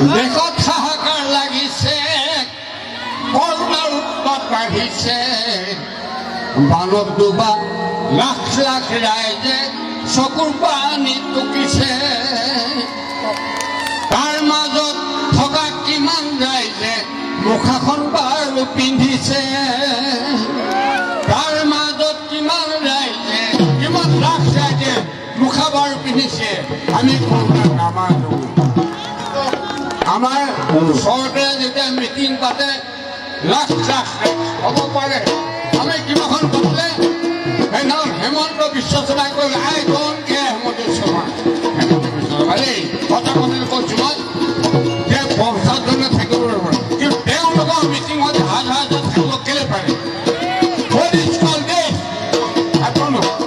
দেশত হাহাকাৰ লাগিছে কৰোণাৰ উৎপাত বাঢ়িছে বানত ডুবা লাখ লাখ ৰাইজে চকুৰ পানী টুকিছে তাৰ মাজত থকা কিমান ৰাইজে মুখাখন বাৰু পিন্ধিছে তাৰ মাজত কিমান ৰাইজে কিমান লাখ ৰাইজে মুখা বাৰু পিন্ধিছে আমি কৰোণাক নামানো আমাৰ চৰকাৰে যেতিয়া মিটিং পাতে লাখ লাখ হ'ব পাৰে আমি কিমাখন পাতিলে সেইদিনাখন হেমন্ত বিশ্ব শৰ্মাই কৈ আই ডোণ্ট কেয়াৰ হেমন্ত শৰ্মা দেই কথা কথাটো কৈছোঁ মই যে 50 জনে থাকিব কিন্তু তেওঁলোকৰ মিটিঙত হাজাৰ থাকিব কেলে পাৰে What is called this? I don't know.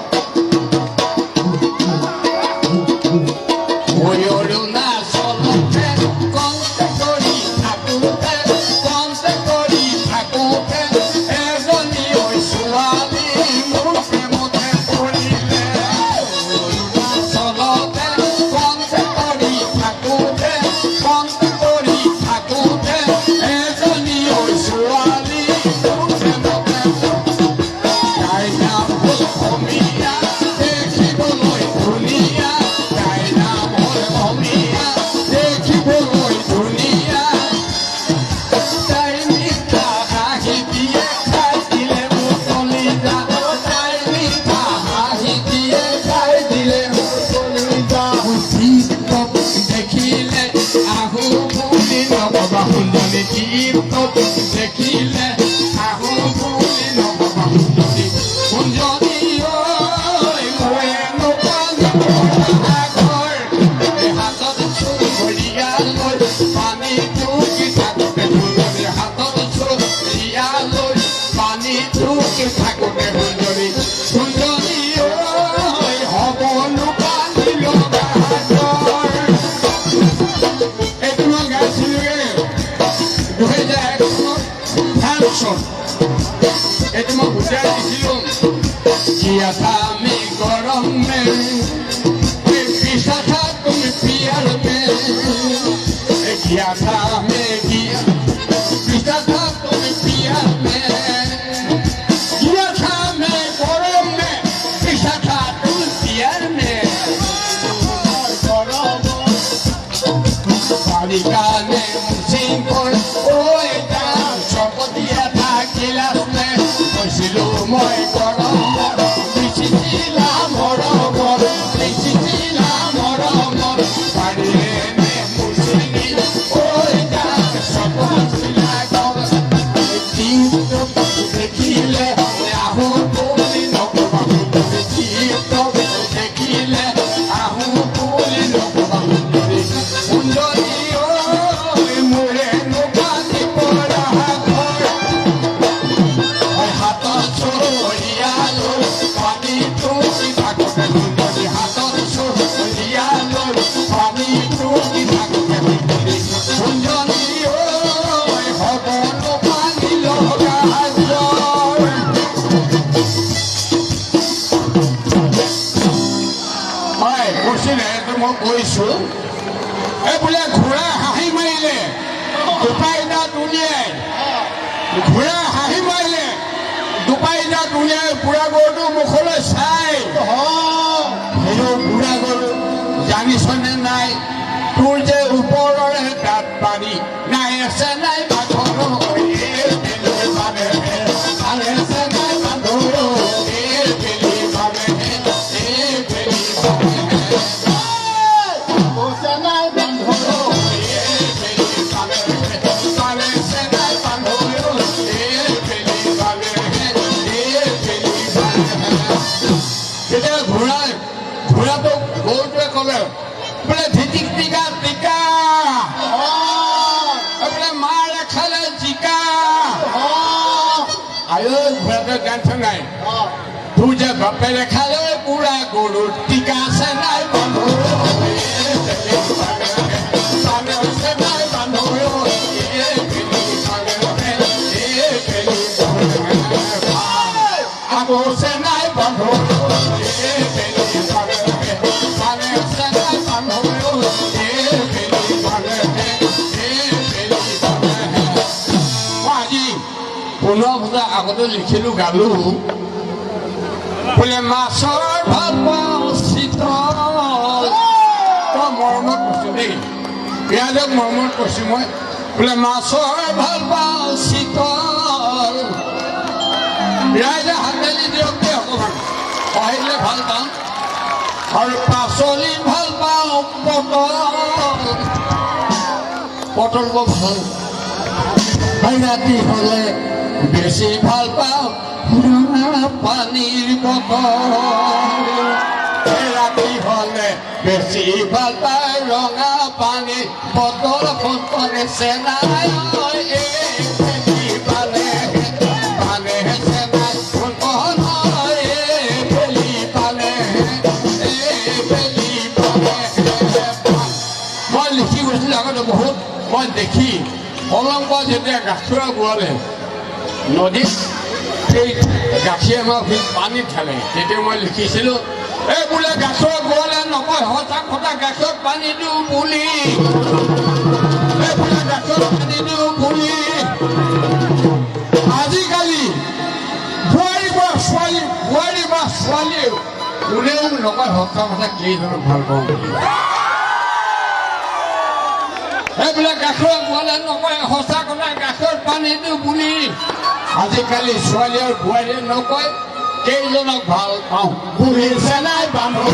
किया था मैं गरम में पीसा था तुम पियर में किया था मैं पीसा था तुम पियर में किया था मैं गरम में पीसा था तुम पियर में बालिका ने मुझे ओए जान चौक दिया था गिलास में কৈছিলো মই গৰম বিচিছিলা মৰমৰ বিচিছিলা মৰমৰ পাৰিলে নে মুচিনি ঐ যাক চকচিলা গৰ দিনটো দেখিলে আহো বুলি নকবা দিনটো দেখিলে আহো বুলি নকবা সুন্দৰী ঐ মোৰে নকাতি পৰা কৈছো এই বোলে ঘোঁৰা হাঁহি মাৰিলে দুপাইনা দুনিয়াই ঘোঁৰা হাঁহি মাৰিলে দুপাইনা দুনিয়াই বুঢ়া গৰুটো মুখলৈ চাই সেইটো বুঢ়া গৰু জানিছনে নাই তোৰ যে ওপৰৰে দাঁত পানী নাই আছে নাই বাঘৰ বোলে ধিটিক টিকা টিকা বোলে মাৰ খালে জিকা আয়ো ঘোঁৰাটোৱে গান নাই তোৰ যে বাপেৰে খালে বুঢ়া গৰুৰ টিকা আছে নাই বান্ধু আগছে নাই বান্ধু আগতে লিখিলোঁ গালোঁ বোলে মাছৰ ভাল পাওঁ চিতল তই মৰমত কৈছোঁ দেই ইয়াদক মৰমত কৈছোঁ মই বোলে মাছৰ ভাল পাওঁ চিতল ৰাইজে হাতেলি দিয়ক দেই অকণমান সহায় ভাল পাওঁ আৰু পাচলি ভাল পাওঁ পটল বৰ ভাল ৰাতি হ'লে বেছি ভাল পাওঁ পানীৰ বটল ৰাতি হ'লে বেছি ভাল পায় ৰঙা পানী বটল সোনকালে চেনাই পালে পালে চেনাই সোনকাল বেলি পালে বেলি পালে মই লিখি গৈছিলোঁ আগতে বহুত মই দেখি অলংক যেতিয়া গাখীৰ গোৱালে নদীত সেই গাখীৰ আমাৰ পানীত ঢালে তেতিয়া মই লিখিছিলোঁ এই বোলে গাখীৰ গোৱালে নকয় সঁচা কথা গাখীৰত পানী দিওঁ বুলি এই বোলে গাখীৰত পানী দিওঁ বুলি আজিকালি বোৱাৰী বা ছোৱালীয়ে কোনেও নকয় সঁচা কথা কেইজনক ভাল পাওঁ এইবিলাক গাখীৰ গোৱালে নকয় সঁচা কথা গাখীৰত পানী দিওঁ বুলি আজিকালি ছোৱালী আৰু বোৱাৰীয়ে নকয় কেইজনক ভাল পাওঁ বুঢ়ী চেনাই বান্ধো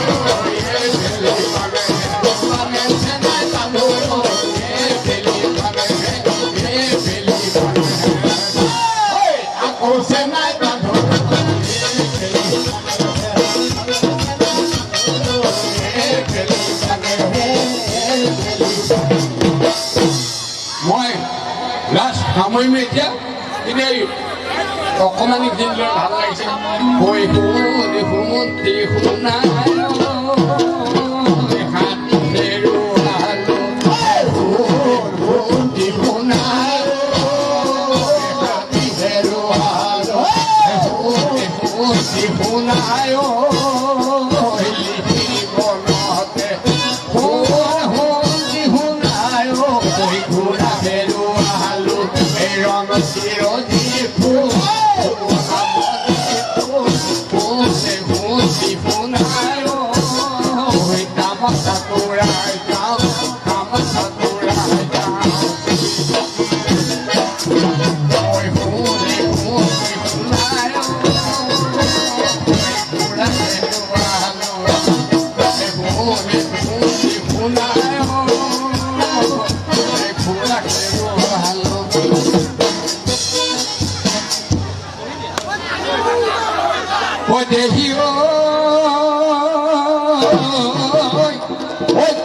আকৌ চেনাই বান্ধো মই লাষ্ট সামৰিম এতিয়া এনেই অকণমানি দিনলৈ ভাল লাগিছে কৈ শুনতি শুনাই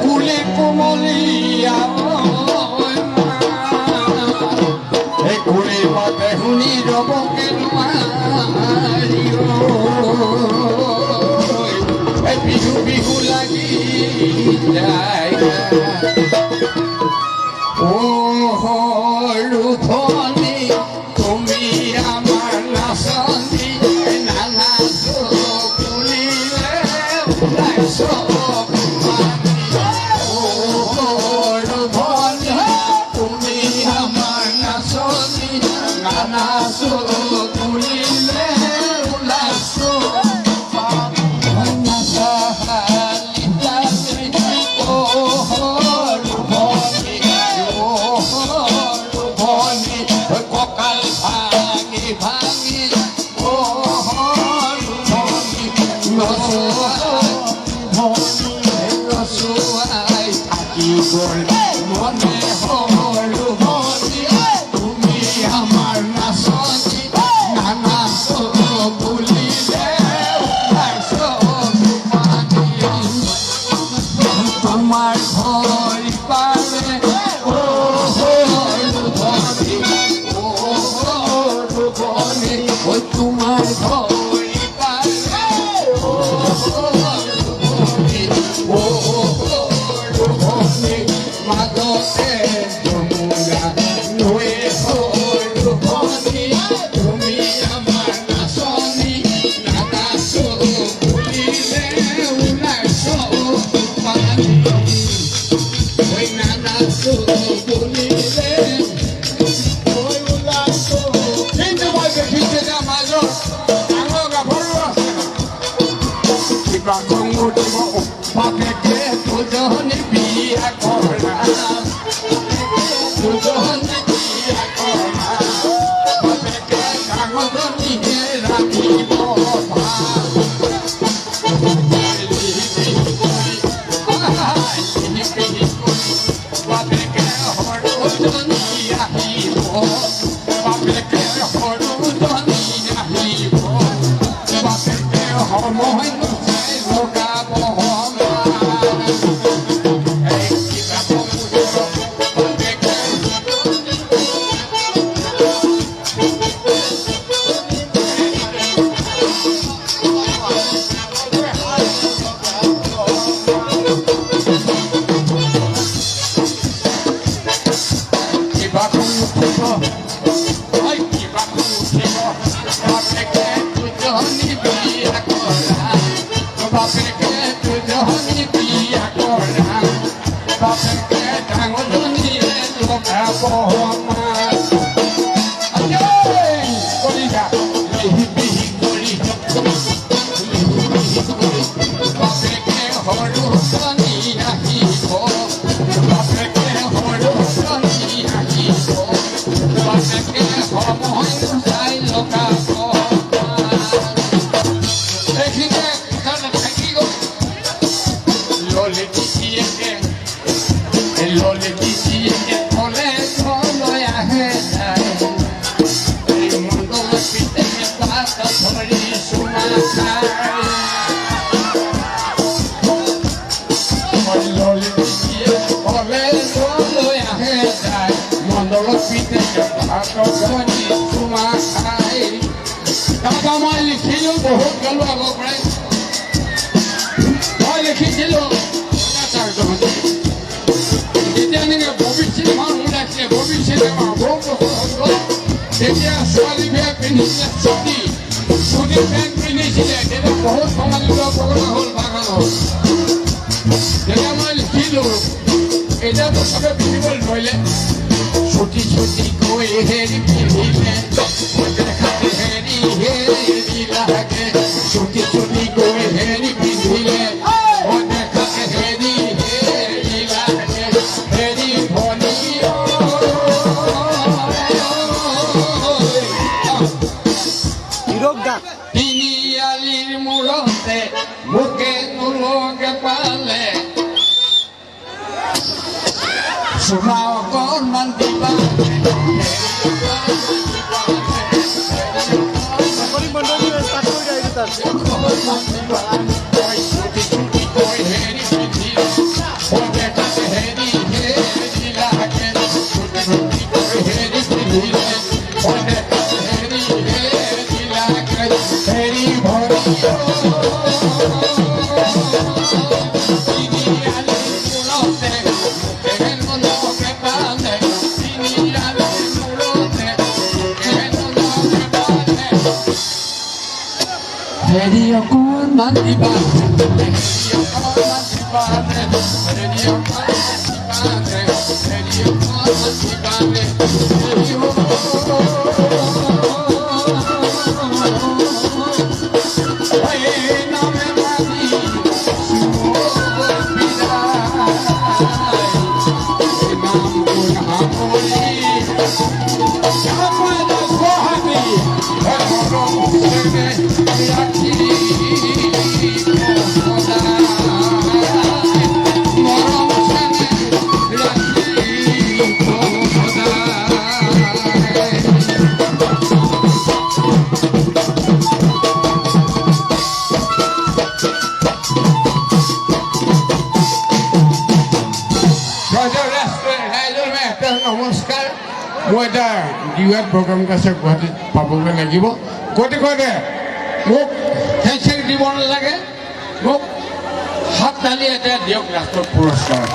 কুলি কোমলীয়া এই কুলি মাতে শুনি ৰবকে নোৱাৰি এই বিহু বিহু লাগি যায় ৰুধনী তুমি আমাৰ নাচনী নানাচো কুলিলে ওলাইছো ফুটিব বাপেকে দুজনী বিয়া কৰা দুজনী বিয়া কৰা বাপেকে ডাঙৰজনীয়ে ৰাখিব বাপেকে সৰুজনী আহিব বাপেকে সৰুজনী আহিব বাপেকে সময় চাই লগাব মই লিখিলো বহুত গালো আগৰ পৰাই মই লিখিছিলোঁ এতিয়া এনেকৈ ভৱিষ্যত মানুহ ওলাইছে ভৱিষ্যত আমাৰ বহু বছৰ হ'ল তেতিয়া ছোৱালীবোৰে পিন্ধিছিলে চুটি চুটি পেণ্ট পিন্ধিছিলে তেতিয়া বহুত সমালিত প্ৰগ্ৰাম হ'ল বাগানত তেতিয়া মই লিখিলোঁ এতিয়াতো চবে পিন্ধিবলৈ ধৰিলে চুটি চুটি কৈ হেৰি পিন্ধিলে দেখাতে হেৰি হেৰি লাগে চুটি চুটি কৈ হেৰি পিন্ধিলে দেখাতে হেৰি হেৰি লাগে হেৰি ভনী তিনিআলিৰ মূৰতে মোকে নোলকে পালে চুমা অকণমান দিবা Radio con Mandiba, Radio con Mandiba, Radio con নমস্কাৰ মই এটা ডিউট প্ৰগ্ৰাম আছে গুৱাহাটীত পাবগৈ লাগিব গতিকে মোক হেণ্ডশ্বেক দিব নালাগে মোক হাত তালি এটা দিয়ক ৰাষ্ট্ৰীয় পুৰস্কাৰ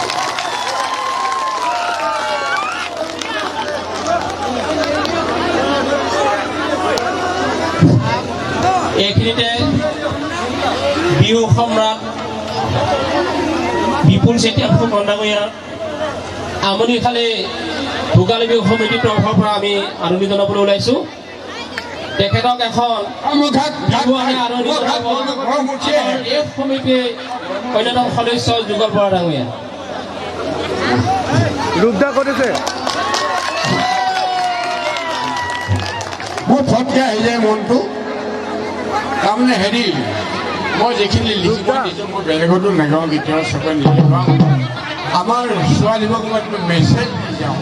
এইখিনিতে বিহু সম্ৰাট বিপুল চেতিয়া ফুকনডাঙৰীয়া আমনিখালী ভোগালী বিহু সমিতিৰ তৰফৰ পৰা আমি আদৰণি জনাবলৈ ওলাইছোঁ তেখেতক এখন বিহু আমি আদৰণি জনাব এই সমিতিয়ে অন্যতম সদস্য যুগল বৰা ডাঙৰীয়া। ৰূপদা কৰিছে মোৰ ফটকৈ আহি যায় মনটো তাৰমানে হেৰি মই যিখিনি লিখিব দিছোঁ মই বেলেগতো নাগাওঁ কেতিয়াবা চবে নিলিখাওঁ আমাৰ ছোৱালীবোৰক মই মেছেজ দি যাওঁ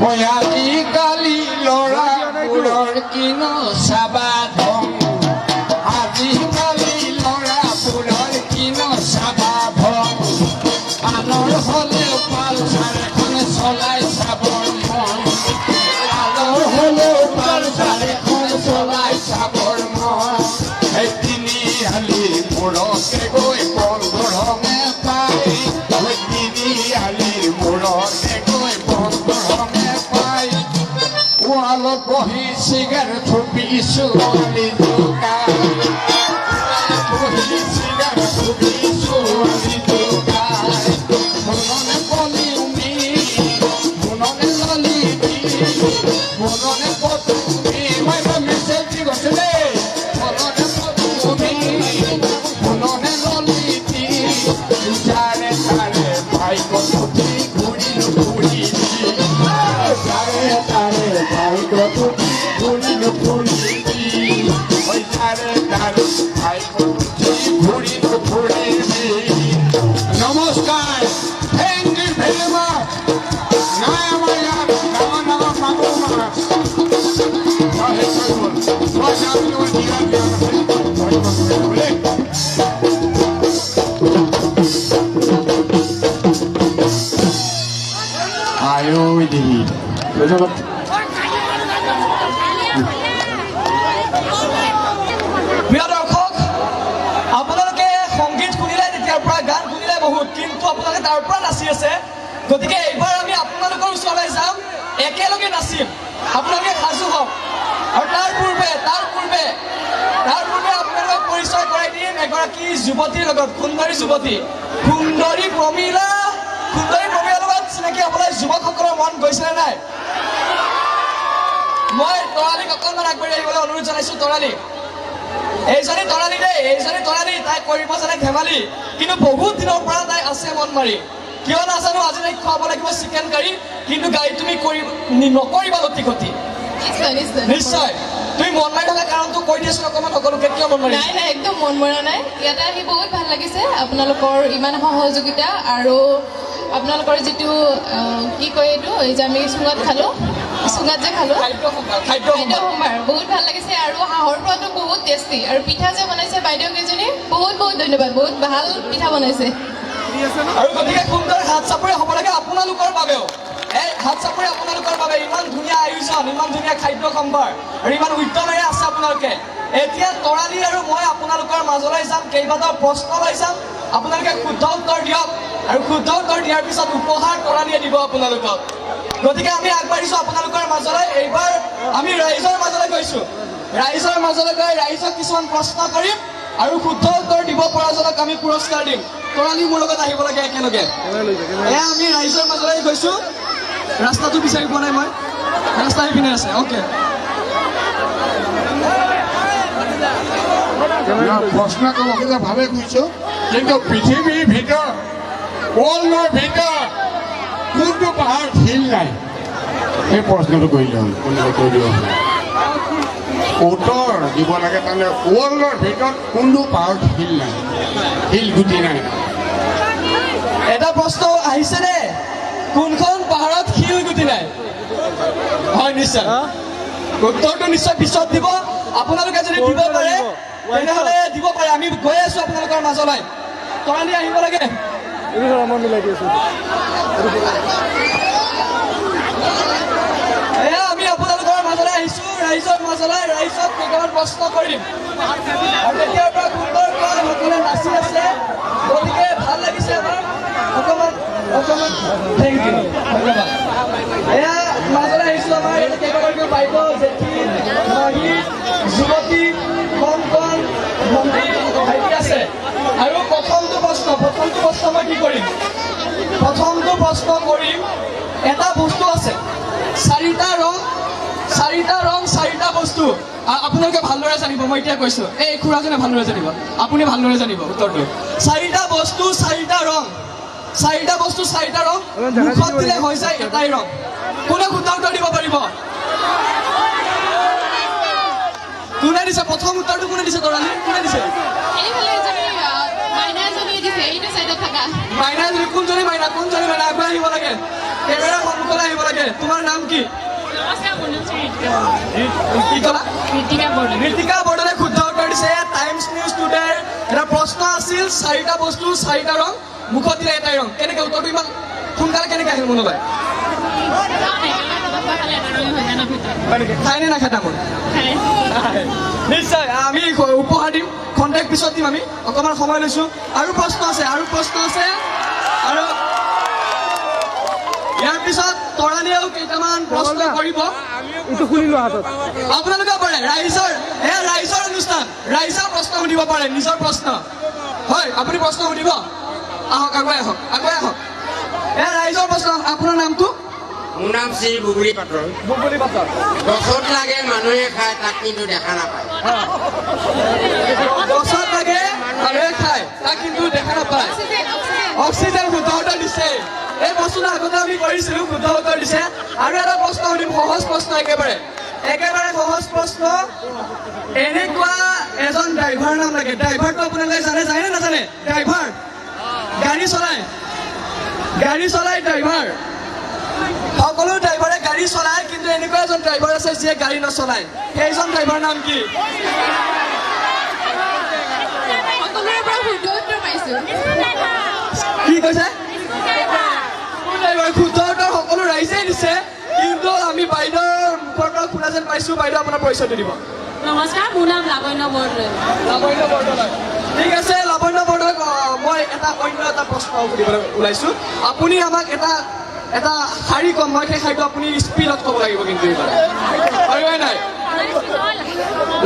মই আজিকালি ল'ৰাবোৰৰ কিনো চাবা ধং আজিকালি ল'ৰাবোৰৰ কিনো চাবা ভং আনৰ হ'লেও পালচাৰ এখন চলাই চাবৰ মন আনৰ হ'লেও পালচাৰ এখন চলাই চাবৰ মন এই তিনিআলি মূৰতে গৈ বন্ধুৰ ৰঙে পায় তিনিআলিৰ মূৰতে গৈ বন্ধুৰ ৰঙে পায় ৱালত বহি চিগাৰেট থুপি ছোৱালী জোকাই বহি চিগাৰেট থুপি ছোৱালী জোকাই মননে পলি উমি মননে ললি মননে পতুমি মই মেছেজ দি গৈছে দেই মননে পতুমি মননে ললি তাৰে তাৰে ভাইক তুতি ঘূৰিলো ঘূৰি তাৰে তাৰে ভাইক তুতি ঘূৰিলো ঘূৰি তাৰে তাৰে ভাইক তুতি ঘূৰিলো ঘূৰি নমস্কাৰ থেংক ইউ ভেৰি মাছ নাই আমাৰ ইয়াত ডাঙৰ ডাঙৰ মাগুৰ মাছ মই জানো দিয়া দিয়া আয়ো দেহি প্ৰিয় দৰ্শক আপোনালোকে সংগীত শুনিলে তেতিয়াৰ পৰা গান শুনিলে বহুত কিন্তু আপোনালোকে তাৰ পৰা নাচি আছে গতিকে এইবাৰ আমি আপোনালোকৰ ওচৰলৈ যাম একেলগে নাচিম আপোনালোকে সাজু হওক আৰু তাৰ পূৰ্বে আপোনালোকক পৰিচয় কৰাই দিম এগৰাকী যুৱতীৰ লগত সুন্দৰী প্ৰমীলাৰ লগত চিনাকি হ'বলৈ যুৱকসকলৰ মন গৈছেনে নাই মই তৰালীক অকণমান আগবাঢ়ি আহিবলৈ অনুৰোধ জনাইছোঁ তৰালী এইজনী তৰালী দেই এইজনী তৰালী তাই কৰিব জানে ধেমালি কিন্তু বহুত দিনৰ পৰা তাই আছে মন মাৰি কিয় নাজানো আজি তাইক খুৱাব লাগিব চিকেন কাৰী কিন্তু গাড়ী তুমি নকৰিবা লতি ঘটি নিশ্চয় তুমি মন মাৰি থকা কাৰণটো কৈ দিয়াচোন অকণমান সকলোকে কিয় মন মাৰি নাই একদম মন মৰা নাই ইয়াতে আহি বহুত ভাল লাগিছে আপোনালোকৰ ইমান সহযোগিতা আৰু আপোনালোকৰ যিটো কি কয় এইটো এই যে আমি চুঙাত যে খালোঁ খাদ্য সম্ভাৰ বহুত ভাল লাগিছে আৰু হাঁহৰ পৰাটো বহুত টেষ্টি আৰু পিঠা যে বনাইছে বাইদেউ কেইজনী বহুত বহুত ধন্যবাদ বহুত ভাল পিঠা বনাইছে আৰু গতিকে সুন্দৰ হাত চাপৰি হ'ব লাগে আপোনালোকৰ বাবেও এই হাত চাপৰি আপোনালোকৰ বাবে ইমান ধুনীয়া আয়োজন ইমান ধুনীয়া খাদ্য সম্ভাৰ আৰু ইমান উদ্যমেৰে আছে আপোনালোকে এতিয়া তৰালী আৰু মই আপোনালোকৰ মাজলৈ যাম কেইবাটাও প্ৰশ্ন লৈ যাম আপোনালোকে শুদ্ধ উত্তৰ দিয়ক আৰু শুদ্ধ উত্তৰ দিয়াৰ পিছত উপহাৰ তৰালীয়ে দিব আপোনালোকক গতিকে আমি আগবাঢ়িছোঁ আপোনালোকৰ মাজলৈ এইবাৰ আমি ৰাইজৰ মাজলৈ গৈছোঁ ৰাইজৰ মাজলৈ গৈ ৰাইজক কিছুমান প্ৰশ্ন কৰিম আৰু শুদ্ধ উত্তৰ দিব পৰাজনক আমি পুৰস্কাৰ দিম তৰালী মোৰ লগত আহিব লাগে একেলগে এয়া আমি ৰাইজৰ মাজলৈ গৈছোঁ ৰাস্তাটো বিচাৰি পোৱা নাই মই ৰাস্তা সেইপিনে আছে অ'কে প্ৰশ্ন ক'ব ভাৱে কৈছোঁ কিন্তু পৃথিৱীৰ ভিতৰত ৱৰ্ল্ডৰ ভিতৰত কোনটো পাহাৰত শিল নাই এই প্ৰশ্নটো কৰিলে হ'ল কোনে উত্তৰ দিব উত্তৰ দিব লাগে তাৰমানে ৱৰ্ল্ডৰ ভিতৰত কোনটো পাহাৰত শিল নাই শিল গুটি নাই এটা প্ৰশ্ন আহিছে নে কোনখন পাহাৰত শিল গুটি নাই হয় নিশ্চয় উত্তৰটো নিশ্চয় পিছত দিব আপোনালোকে যদি দিব পাৰে তেনেহ'লে দিব পাৰে আমি গৈ আছোঁ আপোনালোকৰ মাজলৈ তৰালী আহিব লাগে এয়া আমি আপোনালোকৰ মাজলৈ আহিছোঁ ৰাইজৰ মাজলৈ ৰাইজক কেইটামান প্ৰশ্ন কৰিম আৰু তেতিয়াৰ পৰা সুন্দৰকৈ সকলোৱে নাচি আছে গতিকে ভাল লাগিছে আমাৰ অকণমান থেংক ইউ ধন্যবাদ এয়া মাজলৈ আহিছোঁ আমাৰ কেইগৰাকী বাইদেউ জেঠী মাহী যুৱতী কণ ভণ্টি ভাইটি আছে আৰু প্ৰথমটো প্ৰশ্ন মই কি কৰিম প্ৰথমটো প্ৰশ্ন কৰিম এটা বস্তু আছে চাৰিটা ৰং চাৰিটা বস্তু আপোনালোকে ভালদৰে জানিব, মই এতিয়া কৈছোঁ, এই খুৰাজনে ভালদৰে জানিব, আপুনি ভালদৰে জানিব উত্তৰটো। 4টা বস্তু 4টা ৰং, 4টা বস্তু 4টা ৰং, মুখত দিলে হৈ যায় এটাই ৰং। কোনে শুদ্ধ উত্তৰ দিব পাৰিব? কোনে দিছে প্ৰথম উত্তৰটো? কোনে দিছে? তৰালি কোনে দিছে? এইফালে এজনী মাইনা এজনীয়ে দিছে, এইটো চাইডত থকা। মাইনা এজনী? কোনজনী মাইনা? কোনজনী মাইনা? আগুৱাই আহিব লাগে, কেমেৰা সন্মুখলৈ আহিব লাগে। তোমাৰ নাম কি? কি ক'লা? ঋতিকা বৰদলৈ শুদ্ধ উত্তৰ দিছে। টাইমছ নিউজ টুডেৰ এটা প্ৰশ্ন আছিল 4টা বস্তু 4টা ৰং, মুখত দিলে এটাই ৰং। কেনেকৈ উত্তৰটো ইমান সোনকালে কেনেকৈ আহিল মনলৈ? খাই নে নাখায় তামোল? নিশ্চয় আমি উপহাৰ দিম, কণ্টেক্ট পিছত দিম আমি। অকণমান সময় লৈছোঁ, আৰু প্ৰশ্ন আছে, আৰু প্ৰশ্ন আছে। আৰু ইয়াৰ পিছত তৰালিয়েও কেইটামান প্ৰশ্ন কৰিব। আপোনালোকে পাৰে ৰাইজৰ, ৰাইজৰ অনুষ্ঠান, ৰাইজৰ প্ৰশ্ন সুধিব পাৰে, নিজৰ প্ৰশ্ন। হয়, আপুনি প্ৰশ্ন সুধিব, আহক, আগুৱাই আহক, আগুৱাই আহক। ৰাইজৰ প্ৰশ্ন। আপোনাৰ নামটো? মোৰ নাম শ্ৰী বুবুলি পাটৰ। বুবুলি পাটৰ। গছত লাগে মানুহে খায়, তাক কিন্তু দেখা নাপায়। গছত লাগে মানুহে খায়, তাক কিন্তু দেখা নাপায়। অক্সিজেন শুদ্ধ উত্তৰ দিছে। এই প্ৰশ্নটো আগতে আমি কৰিছিলোঁ, শুদ্ধ উত্তৰ দিছে। আৰু এটা প্ৰশ্ন সুধিম, সহজ প্ৰশ্ন, একেবাৰে সহজ প্ৰশ্ন। এনেকুৱা এজন ড্ৰাইভাৰ নাম লাগে। ড্ৰাইভাৰটো আপোনালোকে জানে নে নাজানে? ড্ৰাইভাৰ গাড়ী চলায় ড্ৰাইভাৰ। সকলো ড্ৰাইভাৰে গাড়ী চলায়, কিন্তু এনেকুৱা এজন ড্ৰাইভাৰ আছে যিয়ে গাড়ী নচলায়। সেইজন ড্ৰাইভাৰ নাম কি? সকলোৰে পৰা শুদ্ধ উত্তৰ পাইছোঁ। কি কৈছে? শুদ্ধ উত্তৰ সকলো ৰাইজেই দিছে, কিন্তু আমি বাইদেউৰ মুখৰ পৰা শুনা যেন পাইছোঁ। বাইদেউ আপোনাৰ পৰিচয়টো দিব। নমস্কাৰ, মোৰ নাম লাবণ্য বৰদলৈ। লাবণ্য বৰদলৈ। ঠিক আছে, লাবণ্য বৰদলৈ, মই অন্য এটা প্ৰশ্ন সুধিবলৈ ওলাইছোঁ। আপুনি আমাক এটা শাৰী কম, মই সেই শাৰীটো আপুনি স্পীডত ক'ব লাগিব, কিন্তু পাৰিব নাই?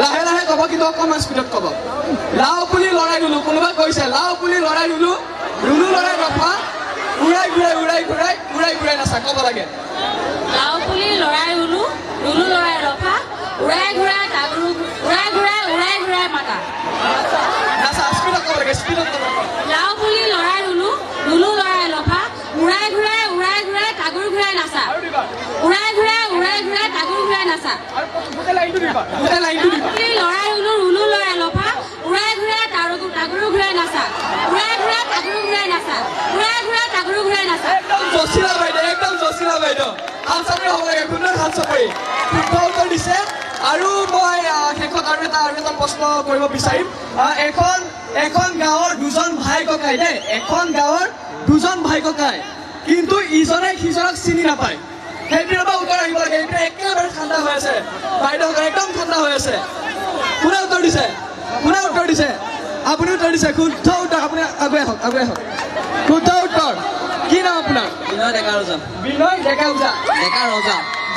লাহে লাহে ক'ব, কিন্তু অকণমান স্পীডত ক'ব। লাও পুলি লৰাই ৰুলো, কোনোবা কৈছে লাও পুলি লৰাই ৰুলো, ৰুলো লৰাই ৰফা, উৰাই ঘূৰাই নাচা, ক'ব লাগে। লাও পুলি লৰাই ৰুলো, ৰুলো লৰাই ৰফা, উৰাই ঘূৰাই মাতা। নাচা, স্পীডত ক'ব লাগে, স্পীডত ক'ব লাগে। লাও পুলি লৰাই ৰুলো, ৰুলো লৰাই ৰফা, উৰাই ঘূৰাই কাগুৰ ঘূৰাই নাচা, উৰাই ঘূৰাই কাগুৰ ঘূৰাই নাচা। গোটেই লাইনটো দিবা। পুলি লৰাই ৰুলো, ৰুলো লৰাই ৰফা, উৰাই ঘূৰাই কাগুৰ ঘূৰাই নাচা, উৰাই ঘূৰাই কাগুৰ ঘূৰাই নাচা, কাগুৰ ঘূৰাই নাচা। একদম জচিলা বাইদেউ, হাত চাপৰি হ'ব লাগে, সুন্দৰ হাত চাপৰি, শুদ্ধ উত্তৰ দিছে। আৰু মই শেষত আৰু এটা প্ৰশ্ন কৰিব বিচাৰিম। এখন গাঁৱৰ দুজন ভাই ককাই দেই, এখন গাঁৱৰ দুজন ভাই ককাই, কিন্তু ইজনে সিজনক চিনি নাপায়। সেইটোৰ পৰা উত্তৰ আহিব লাগে। এইটো একেবাৰে ঠাণ্ডা হৈ আছে, বাইদেউসকল একদম ঠাণ্ডা হৈ আছে। কোনে উত্তৰ দিছে? আপুনি উত্তৰ দিছে, শুদ্ধ উত্তৰ। আপুনি আগুৱাই আহক। শুদ্ধ উত্তৰ। কি নাম আপোনাৰ? বিনয় ডেকা ৰজা। বিনয় ডেকা ৰজা।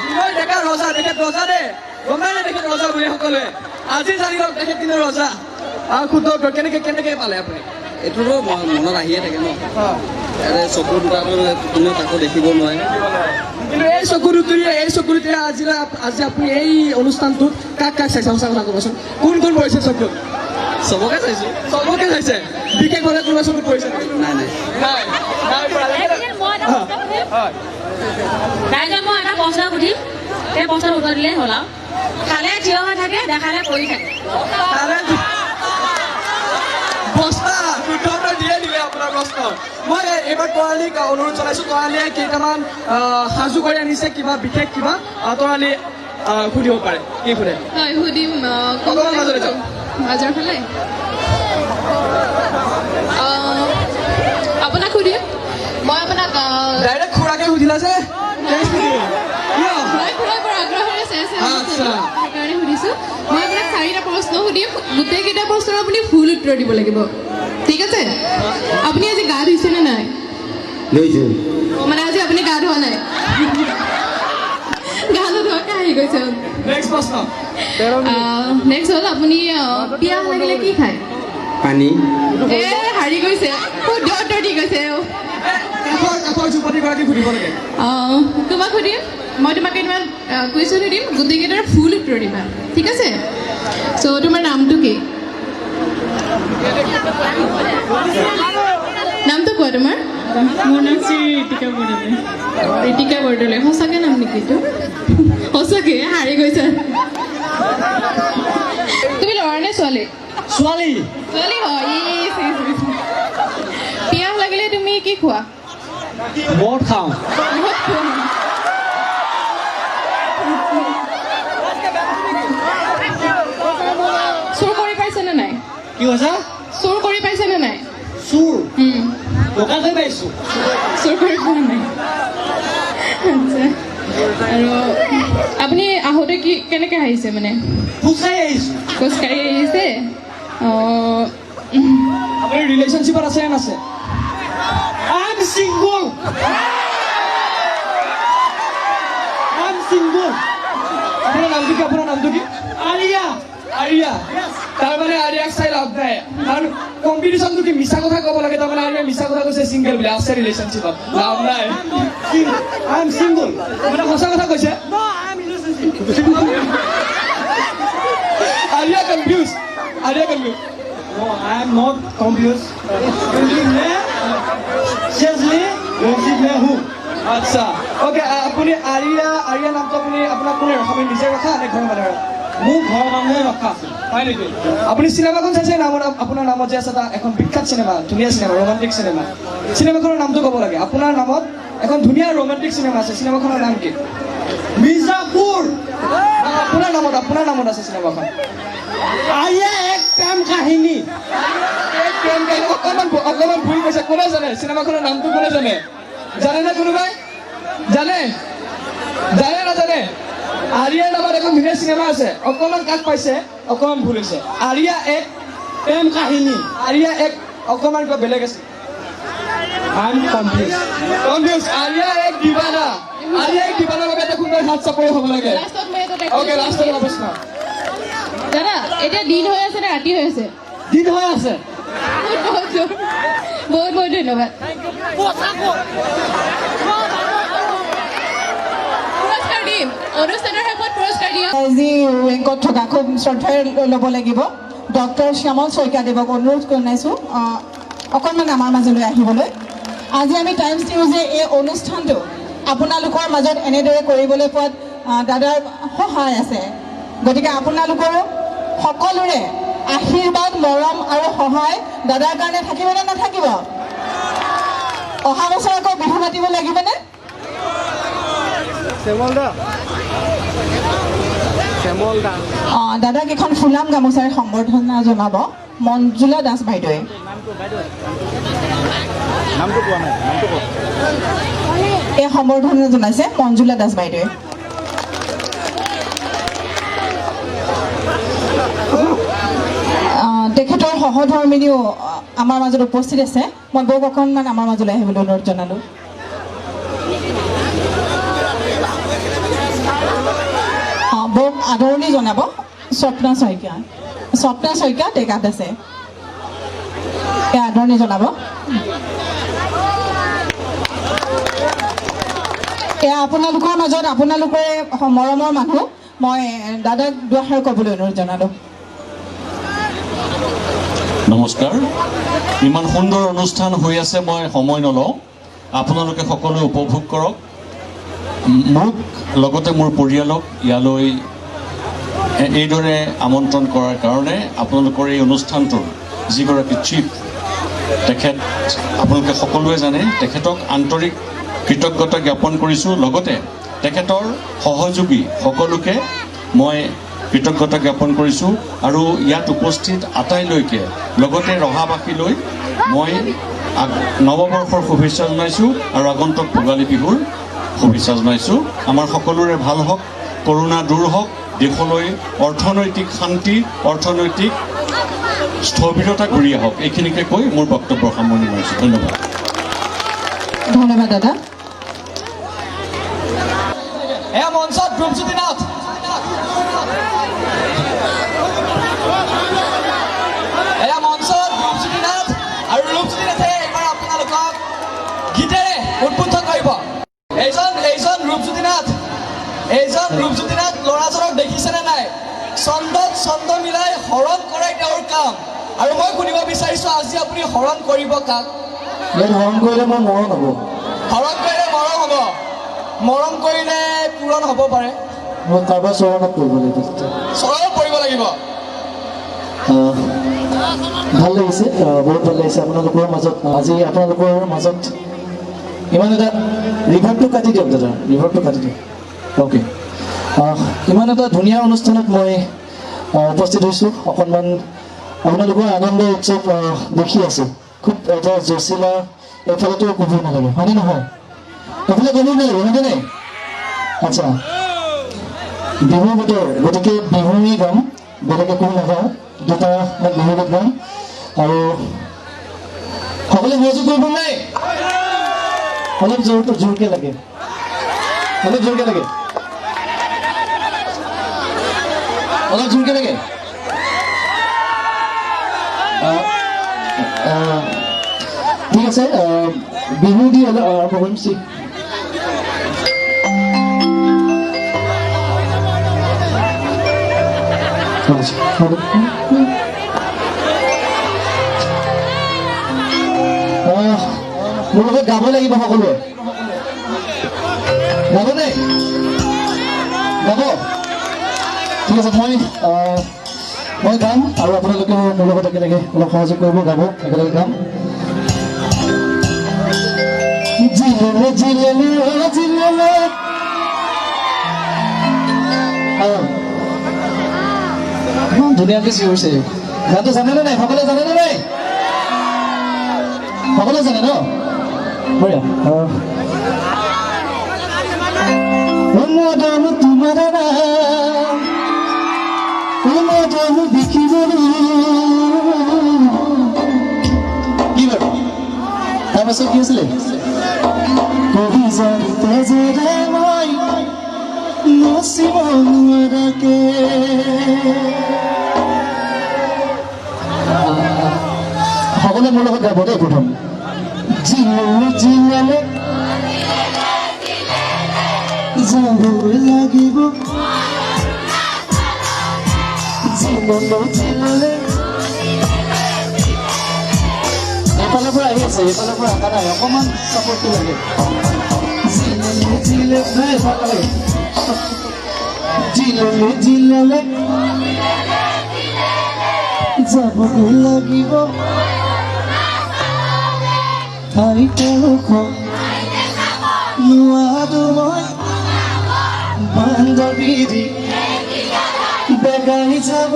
বিনয় ডেকা ৰজা, তেখেত ৰজা দেই, গমাই নে তেখেত ৰজা বুলি সকলোৱে? আজি জানি লওক, তেখেত কিন্তু ৰজা। শুদ্ধ উত্তৰ। কেনেকৈ পালে আপুনি? এইটোতো মনত আহিয়ে থাকে ন, চকু দুটাটো কোনেও কাকো দেখিব নোৱাৰে। কিন্তু এই চকু দুটিৰে আজি আপুনি এই অনুষ্ঠানটোত কাক চাইছে? সঁচা কথা ক'বচোন, কোন পৰিছে চকুত? চবকে চাইছোঁ। চবকে চাইছে? বিশেষভাৱে কোনোবা চকুত পৰিছে? ৰাইজে মই এটা প্ৰশ্ন সুধিম, সেই প্ৰশ্নৰ উত্তৰ দিলেই হ'ল আৰু। খালে থিয় হৈ থাকে, দেখালে পৰি থাকে। আপোনাৰ প্ৰশ্ন। মই এইবাৰ তৰালীক অনুৰোধ জনাইছোঁ, তৰালীয়ে কেইটামান সাজু কৰি আনিছে, কিবা বিশেষ কিবা তৰালী সুধিব পাৰে। কি সোধে? হয়, সুধিম। অকণমান মাজলৈ যাওক। মাজৰ ফালে আপোনাক সুধিম। মই আপোনাক ডাইৰেক্ট খুৰাকে সুধিলা যে, মই খুৰাই বৰ আগ্ৰহেৰে চাই আছোঁ, সেইকাৰণে সুধিছোঁ। মই আপোনাক 4টা প্ৰশ্ন সুধিম, গোটেইকেইটা প্ৰশ্নৰ আপুনি ভুল উত্তৰ দিব লাগিব, ঠিক আছে? আপুনি আজি গা ধুইছেনে নাই? মানে আজি আপুনি গা ধোৱা নাই? গা নোধোৱাকৈ আহি গৈছে। নেক্সট প্ৰশ্ন। নেক্সট হ'ল, আপুনি পিয়াহ লাগিলে কি খায়? পানী। হাৰি গৈছে, শুদ্ধ উত্তৰ দি গৈছে। কাষৰ যুৱতীগৰাকীক সুধিব লাগে। তোমাক সুধিম, মই তোমাক কেইটামান কুৱেশ্যন সুধিম গোটেইকেইটাৰ ফুল উত্তৰ দিবা ঠিক আছে চ' তোমাৰ নামটো কি নামটো কোৱা তোমাৰ মোৰ নাম শ্ৰী ঋতিকা বৰদলৈ ঋতিকা বৰদলৈ সঁচাকৈ নাম নেকি এইটো সঁচাকৈ হাৰি গৈছা তুমি ল'ৰা নে ছোৱালী ছোৱালী ছোৱালী হয় পিয়াহ লাগিলে তুমি কি খোৱা মদ খাওঁ চুৰ কৰি পাইছেনে নাই কি কৈছা চুৰ কৰি পাইছেনে নাই চুৰ দোকানতে পাইছোঁ চুৰ কৰি পোৱা নাই আচ্ছা আৰু আপুনি আহোঁতে কি কেনেকৈ আহিছে মানে খোজকাঢ়ি আহিছোঁ খোজকাঢ়ি আহিছে অঁ আপুনি ৰিলেশ্যনশ্বিপত আছে নে নাছে আই এম ছিংগল আপোনাৰ নামটো কি আপোনাৰ নামটো কি আৰিয়া আৰিয়া তাৰমানে আৰিয়াক চাই লাভ নাই কাৰণ কম্পিটিশ্যনটো কি মিছা কথা ক'ব লাগে তাৰমানে আৰিয়া মিছা কথা কৈছে ছিংগল বুলি আছে ৰিলেশ্যনশ্বিপত লাভ নাই আই এম ছিংগল মানে সঁচা কথা কৈছে Ariya confuse No, I am not confused. আচ্ছা অ'কে আপুনি আৰিয়া নামটো আপোনাক কোনে ৰখা আপুনি নিজে ৰখা নে ঘৰৰ মানুহে মোৰ ঘৰৰ মানুহে ৰখা আছে হয় নেকি আপুনি চিনেমাখন চাইছে আপোনাৰ নামত যে আছে এটা এখন বিখ্যাত চিনেমা ধুনীয়া চিনেমা ৰোমান্টিক চিনেমাখনৰ নামটো ক'ব লাগে আপোনাৰ নামত এখন ধুনীয়া ৰোমান্টিক চিনেমা আছে চিনেমাখনৰ নাম কি মিৰ্জাপুৰ আপোনাৰ নামত আছে চিনেমাখন আৰিয়া এক প্ৰেম কাহিনী অকণমান ভুল কৈছে কোনে জানে চিনেমাখনৰ নামটো কোনে জানে জানে কোনোবাই জানে নাজানে আৰিয়াৰ নামত এখন ধুনীয়া চিনেমা আছে অকণমান কাষ পাইছে অকণমান ভুল হৈছে আৰিয়া এক প্ৰেম কাহিনী আৰিয়া এক অকণমান কিবা বেলেগ আছে আৰিয়া এক দিৱানাৰ বাবে এটা সুন্দৰ হাত চাপৰি হ'ব লাগে অ'কে লাষ্টত অৱস্থা দাদা এতিয়া দিন হৈ আছে নে ৰাতি হৈ আছে দিন হৈ আছে বহুত বহুত ধন্যবাদ পুৰস্কাৰ দিম অনুষ্ঠানৰ শেষত পুৰস্কাৰ দিম আজি ৰেংকত থকা খুব শ্ৰদ্ধাৰে ল'ব লাগিব ডক্টৰ শ্যামল শইকীয়াদেৱক অনুৰোধ জনাইছোঁ অকণমান আমাৰ মাজলৈ আহিবলৈ আজি আমি টাইমছ নিউজে এই অনুষ্ঠানটো আপোনালোকৰ মাজত এনেদৰে কৰিবলৈ পোৱাত দাদাৰ সহায় আছে গতিকে আপোনালোকৰো সকলোৰে আশীৰ্বাদ মৰম আৰু সহায় দাদাৰ কাৰণে থাকিব নে নাথাকিব অহা বছৰ আকৌ বিহু মাতিব লাগিবনে দাদাক এখন ফুলাম গামোচাৰে সম্বৰ্ধনা জনাব মঞ্জুলা দাস বাইদেৱে এই সম্বৰ্ধনা জনাইছে মঞ্জুলা দাস বাইদেৱে তেখেতৰ সহধৰ্মিনীও আমাৰ মাজত উপস্থিত আছে মই বৌক অকণমান আমাৰ মাজলৈ আহিবলৈ অনুৰোধ জনালোঁ বৌক আদৰণি জনাব স্বপ্না শইকীয়া টেকাত আছে এই আদৰণি জনাব এয়া আপোনালোকৰ মাজত আপোনালোকৰে মৰমৰ মানুহ মই দাদাক দুআষাৰ ক'বলৈ অনুৰোধ জনালোঁ নমস্কাৰ ইমান সুন্দৰ অনুষ্ঠান হৈ আছে মই সময় নলওঁ আপোনালোকে সকলোৱে উপভোগ কৰক মোক লগতে মোৰ পৰিয়ালক ইয়ালৈ এইদৰে আমন্ত্ৰণ কৰাৰ কাৰণে আপোনালোকৰ এই অনুষ্ঠানটোৰ যিগৰাকী চিফ তেখেত আপোনালোকে সকলোৱে জানে তেখেতক আন্তৰিক কৃতজ্ঞতা জ্ঞাপন কৰিছোঁ লগতে তেখেতৰ সহযোগী সকলোকে মই কৃতজ্ঞতা জ্ঞাপন কৰিছোঁ আৰু ইয়াত উপস্থিত আটাইলৈকে লগতে ৰহাবাসীলৈ মই নৱবৰ্ষৰ শুভেচ্ছা জনাইছোঁ আৰু আগন্তুক ভোগালী বিহুৰ শুভেচ্ছা জনাইছোঁ আমাৰ সকলোৰে ভাল হওক কৰোণা দূৰ হওক দেশলৈ অৰ্থনৈতিক শান্তি অৰ্থনৈতিক স্থবিৰতা ঘূৰি আহক এইখিনিকে কৈ মোৰ বক্তব্যৰ সামৰণি মাৰিছোঁ ধন্যবাদ দাদা এয়া মঞ্চত ৰূপজ্যোতি নাথ আৰু ৰূপজ্যোতি নাথে এইবাৰ আপোনালোকক গীতেৰে উদ্বুদ্ধ কৰিব এইজন ৰূপজ্যোতি নাথ এইজন ৰূপজ্যোতি নাথ ল'ৰাজনক দেখিছেনে নাই? ছন্দত ছন্দ মিলাই হৰণ কৰাই তেওঁৰ কাম। আৰু মই শুনিব বিচাৰিছোঁ আজি আপুনি হৰণ কৰিব কাক? ইয়াত হৰণ কৰিলে মোৰ মৰণ হ'ব। হৰণ কৰিলে মৰম হ'ব, মৰম কৰিলে পূৰণ হ'ব পাৰে। মই কাৰোবাৰ চৰণত পৰিব লাগিব। চৰণত পৰিব লাগিব। ভাল লাগিছে, বহুত ভাল লাগিছে আপোনালোকৰ মাজত আজি আপোনালোকৰ মাজত ইমান এটা ৰিভাৰ্বটো কাটি দিয়ক দাদা, ৰিভাৰ্বটো কাটি দিয়ক। অ'কে, ইমান এটা ধুনীয়া অনুষ্ঠানত মই উপস্থিত হৈছোঁ। অকণমান আপোনালোকৰ আনন্দ উৎসৱ দেখি আছোঁ। খুব এটা জচিলা এইফালেতো ক'ব নালাগে, হয়নে নহয়? এইফালে ক'ব নালাগে, হয়নে নাই? আচ্ছা, বিহু বতৰ, গতিকে বিহুৱেই গাম, বেলেগ একো নাগাওঁ। দুটা মই বিহু গীত গাম আৰু সকলোৱে সহযোগ কৰিব নাই? অলপ জোৰকৈ লাগে, অলপ জোৰকৈ লাগে, অলপ জোৰকৈ লাগে। ঠিক আছে, বিহু দি আৰম্ভ কৰিম। মোৰ লগত গাব লাগিব সকলোৱে, গাবনে? গাব? ঠিক আছে, মই গাম আৰু আপোনালোকে মোৰ লগত একেলগে অলপ সহযোগ কৰিব, গাব, একেলগে গাম। জিলেলে জিলেলে জিলেলে ধুনীয়াকৈ চিঞৰিছে। গানটো জানেনে নাই? সকলোৱে জানেনে নাই? সকলোৱে জানে ন? বঢ়িয়া। তোমাৰ নাম দেখিবলৈ কি বাৰু তাৰপাছত কি আছিলে? কবি জানিতে যে মই নচিব নোৱাৰাকে সকলোৱে মোৰ লগত গাব দেই। প্ৰথম জিলালে জিলালে যাব লাগিব, জিলালে জিলালে। এইফালৰ পৰা আহি আছে, এইফালৰ পৰা অহা নাই, অকণমান চাপৰ্টটো লাগে। জিলালে জিলালে ভাল লাগে, জিলালে জিলালে যাবগৈ লাগিব, ঠাইতে নোৱাৰো মই বান্ধৱী বেগাই যাব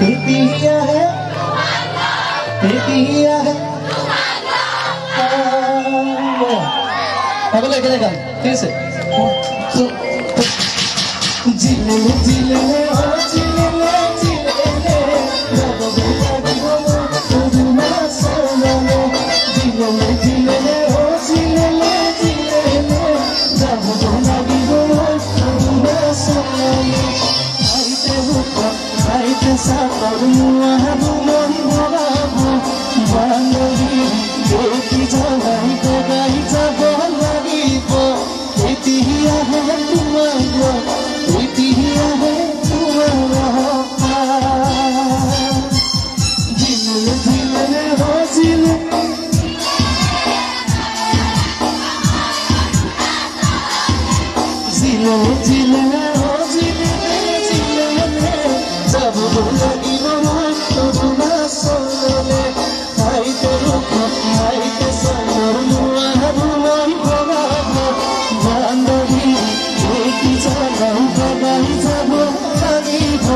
এতিয়াহে এতিয়াহে। আগলৈ একেলগে গান, ঠিক আছে? জিলেলে জিলেলে জিলেলে জিলেলে যাবগৈ লাগিব তোমাৰ চৰণলে, জিলেলে জিলেলে জিলেলে জিলেলে যাবগৈ লাগিব তোমাৰ চৰণলে। ঠাইতে হুক ঠাইতে চাপৰ নোৱাৰো মই ভৰাব, বান্ধৱী দেখি জনাই বগাই যাব লাগিব, এতিয়াহে তোমাৰ এতিয়াহে তোমাৰ জিলেলে জিলেলে জিলে জিলেলে জিলেলে জিলেলে যাব লাগিব মই তোমাৰ চৰণলে, ঠাইতে ৰুখ ঠাইতে চৰণৰ নোৱাৰো মই ভৰাব, বান্ধৱী দেখি জনাই বগাই যাব লাগিব,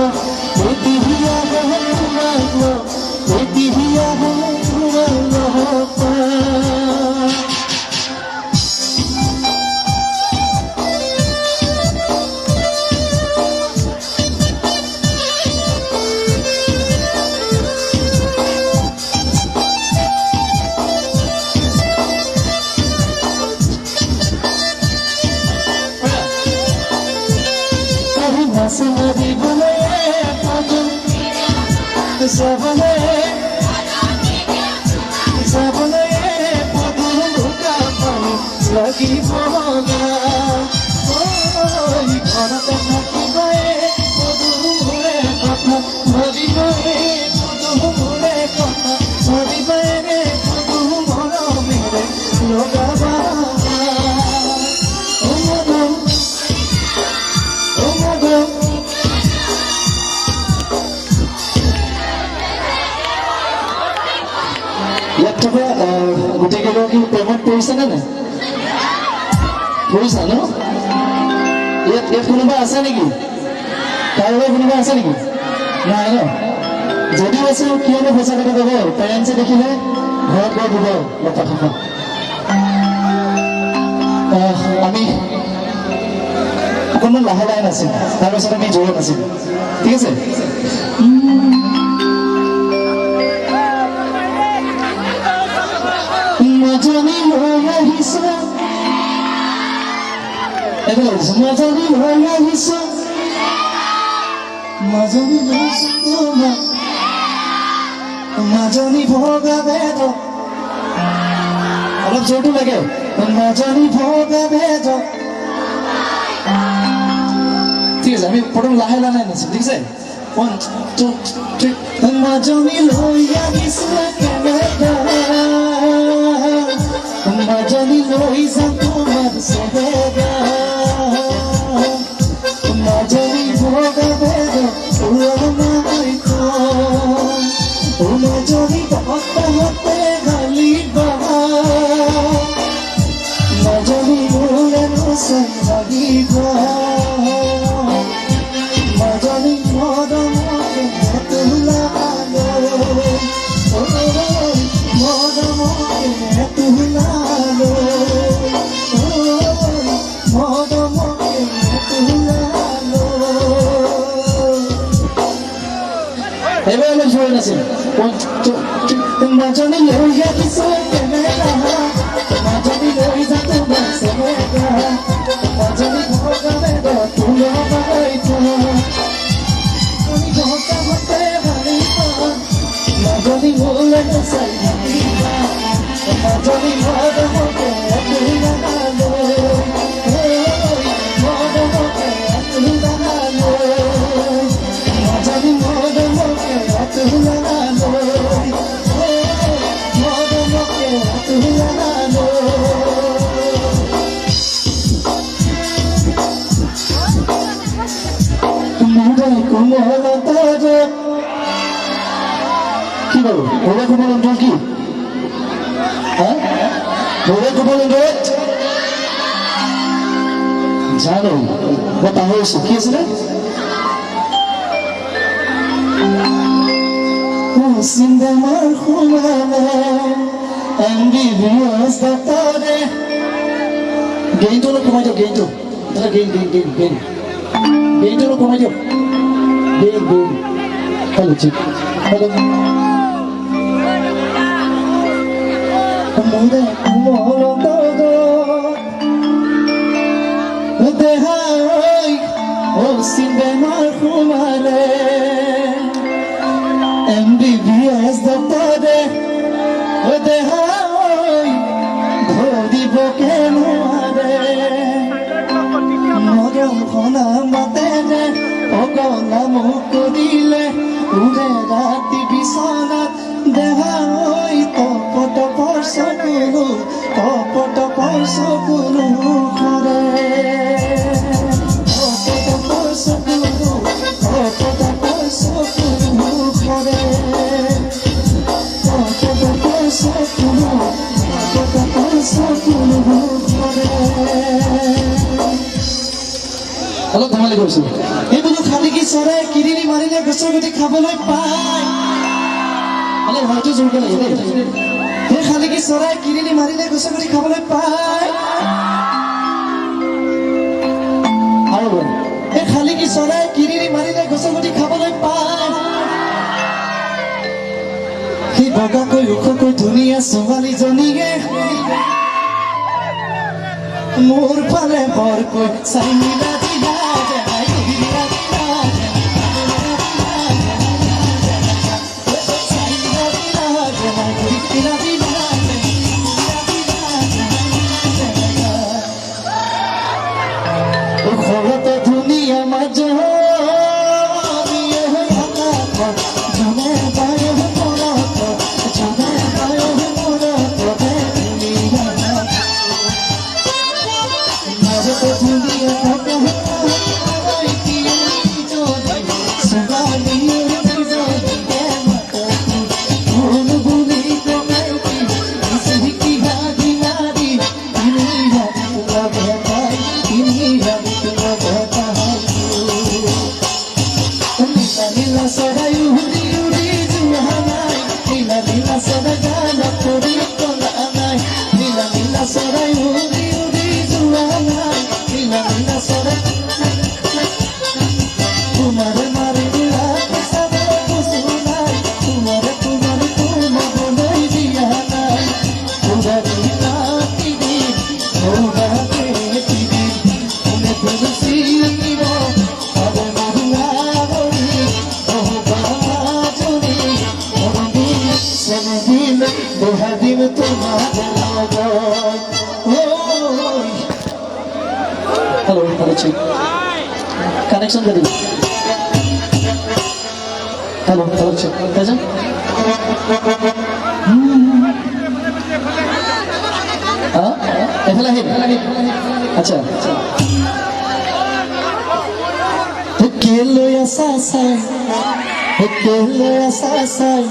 এতিয়াহে তোমাৰ এতিয়াহে তোমাৰ লাগিব ঘৰতে থাকিবই মধুমূৰে কথা ভাবিবই মধুমূৰে কথা ভাবিবই মধু মৰমেৰে লগাবা ইয়াত থকা গোটেইকেইগৰাকী প্ৰেমত পৰিছেনে নাই পৰিছা ন ইয়াত কোনোবা আছে নেকি কাৰোবাৰ কোনোবা আছে নেকি নাই ন যদিও আছে কিয়নো সঁচা কথা ক'ব পেৰেণ্টছে দেখিলে ঘৰত গৈ দিব লতা থকা আমি অকণমান লাহে লাহে নাছিল তাৰপিছত আমি জোৰে নাছিল ঠিক আছে মাজনী হৈ আহিছো মাজনী হৈ আহিছো মাজনী মাজনী ভগা বেদ অলপ জোৰটো লাগে মাজনী ভগা বেদ ঠিক আছে আমি প্ৰথম লাহে লাহে নাচিম ঠিক আছে 1 2 3 মাজনী লৈ আহিছো মাজনী লৈ যাম তোমাৰ চবেগা মাজনী ভগা বেদ মাজনী হতে গালি বাবা মাজনী মোৰে নচাই লাগিব মাজনী মৰমতে তোলালৈ মৰমতে তোলালৈ মৰমতে তোলালৈ এবাৰ অলপ জোৰে নাছিল মাজনী লৈ আহিছো কেমেৰা মাজনী লৈ যাতে বাছেগা মাজনী ভগা বেদ তোলাবাই মাজনী ভগা হতে ভালিবা মাজনী মোলে নচাই ভাবিবা মাজনী মৰমতে তোলালৈ মৰমতে তোলালৈ মাজনী মৰমতে তোলালৈ মৰমতে তোলালৈ কি বাৰু ভোলে কোমল অন্তৰ কি ভোলে কোমল অন্তৰত জানো মই পাহৰিছো কি আছিলে চিন্তামাৰ সোমালে এমবিবিএছ ডাক্তৰে গেইনটো অলপ কমাই দিয়ক গেইনটো গেইনটো অলপ কমাই দিয়ক গেইন হেল্ল' ঠিক হেল্ল' মোৰে কোমল দেহাই চিন্তামাৰ সোমালে MBBS doctore দেহাই ধৰিব কেনুৱাৰে মৰম খনা মাতেৰে অকলা মোক কৰিলে উৰে ৰাতি বিচনাত দেহাই টপটপৰ চকুলো কৰে টপটপৰ চকুলো কৰে অলপ ধেমালি কৰিছো এই বোলো খালি কি চৰাই কিৰিলি মাৰিলে গছৰ গুটি খাবলৈ পায় অলপ হয়তো জোৰকে লাগে দেই এই খালি কি চৰাই কিৰিলি মাৰিলে গছৰ গুটি খাবলৈ পায় আৰু এই খালি কি চৰাই কিৰিলি মাৰিলে গছৰ গুটি খাবলৈ পায় সেই বগাকৈ ওখকৈ ধুনীয়া ছোৱালীজনীয়ে মোৰ ফালে বৰকৈ চাই মিলা দিলা ঘৰতে हेलो हेलो चेक कनेक्शन कर दीजिए हेलो हेलो चेक कैसे हाँ एफला है अच्छा केलो सासाই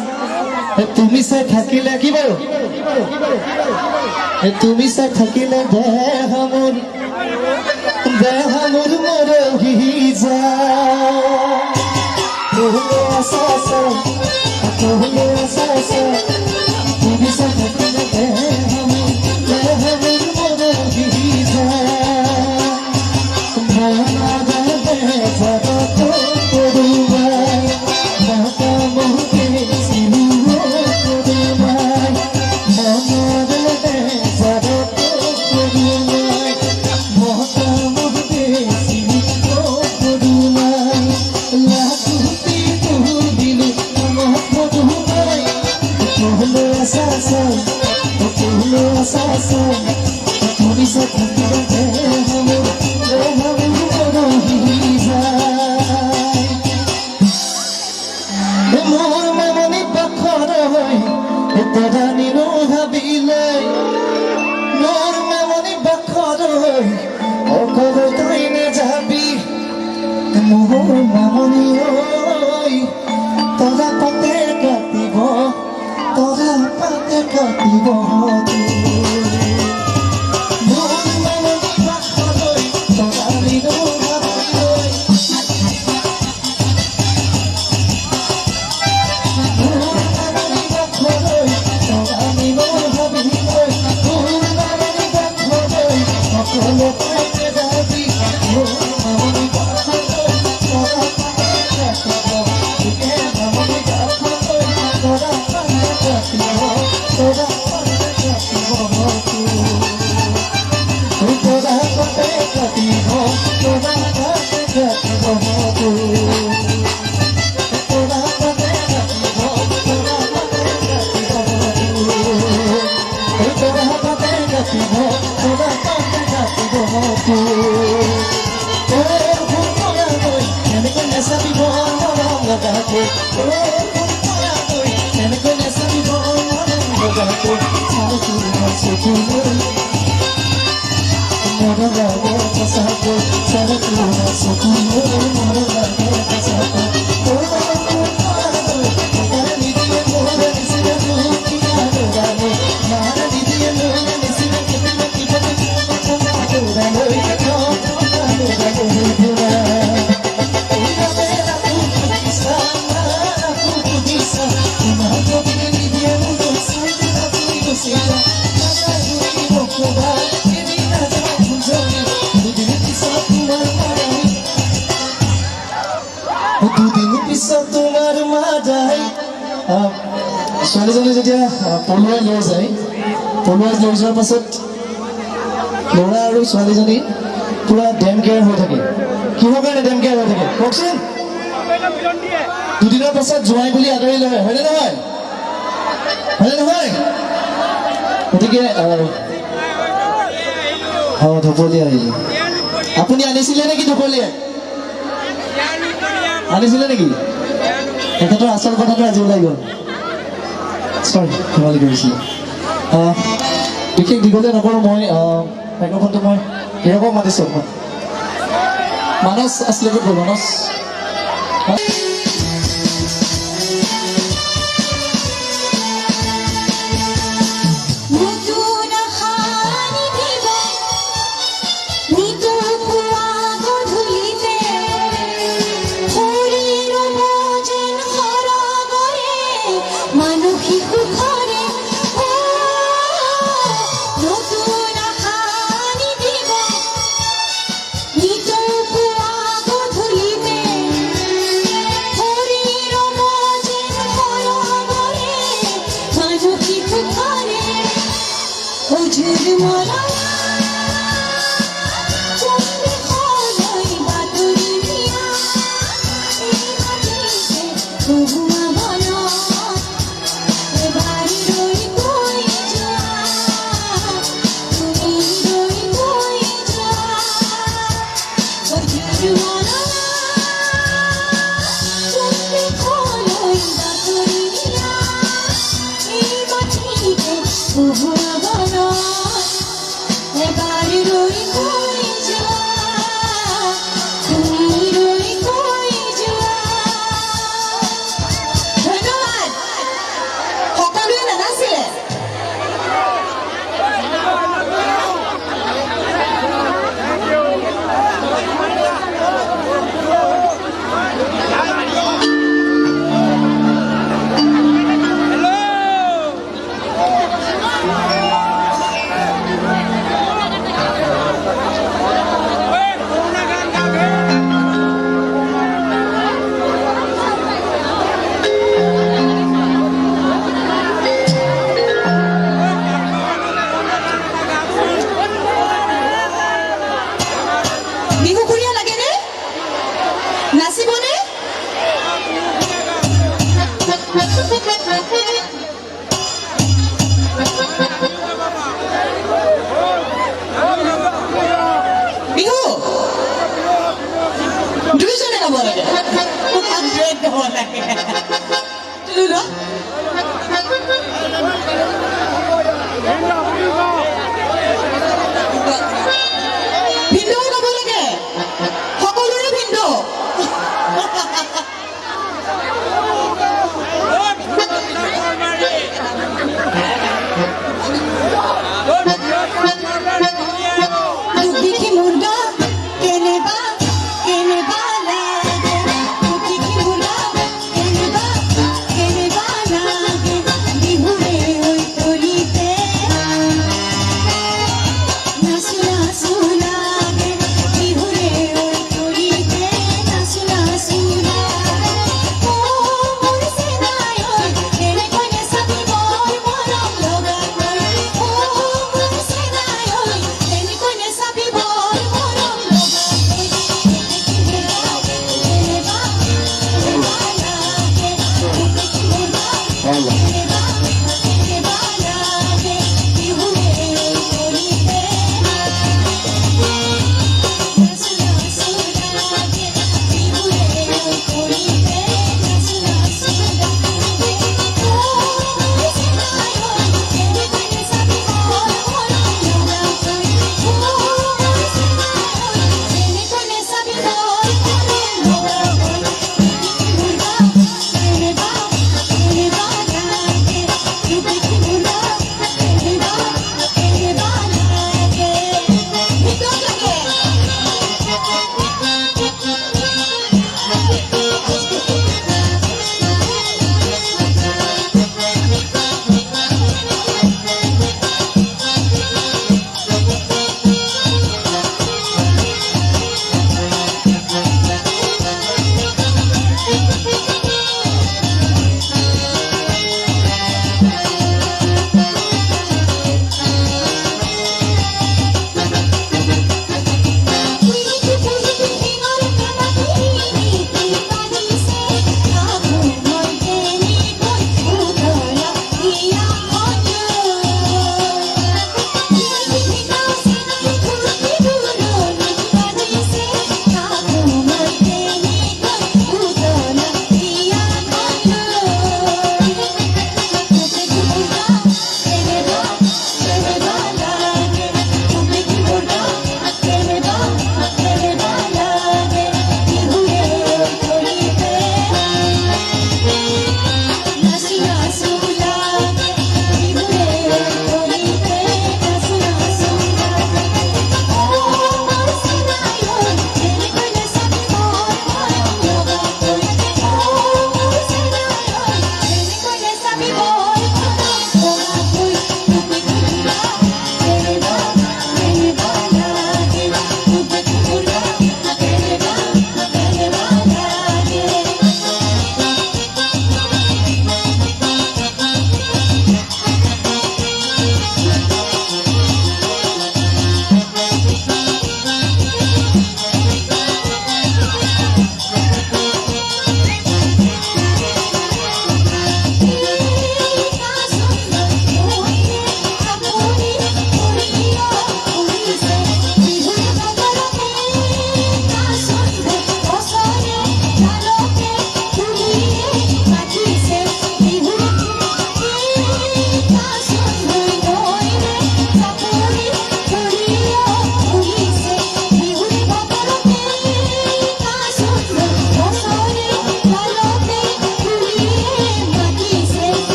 তুমি সে থাকিলে কি বল তুমি সে থাকিলে দেহ মোৰ মৰহি যা কেলো সাসাই তুমি সে থাকিলে দেহ মোৰ মৰহি যা ছোৱালীজনী যেতিয়া পলুৱাই লৈ যায় পলুৱাই লৈ যোৱাৰ পাছত ল'ৰা আৰু ছোৱালীজনী পুৰা ডেম কেয়াৰ হৈ থাকে কিহৰ কাৰণে ডেম কেয়াৰ হৈ থাকে কওকচোন দুদিনৰ পাছত জোঁৱাই বুলি আদৰি লয় হয়নে নহয় গতিকে ঢপলীয়া আহিলে আপুনি আনিছিলে নেকি ঢপলীয়া আনিছিলে নেকি তেখেতৰ আচল কথাটো আজি ওলাই গ'ল সৰি ধেমালি কৰিছিলোঁ বিশেষ দীঘলীয়া নকৰোঁ মই মাইক্ৰফোনটো মই হীৰকক মাতিছোঁ মই মানস আছিলে ক'ত গ'ল মানস Bye. ধন্যবাদ সকলোৱে নানাছিলে বিহুকুৰীয়া লাগেনে নাচিবনে বিহু দুইজনে গাব লাগে গাব লাগে তুলি ভিন্দও গাব লাগে সকলোৰে ভিন্দ দেখি মুৰ্গা কেনেবা কেনেবা লাগে দেখি মুৰ্গা কেনেবা কেনেবা লাগে বিহুৰে হৈ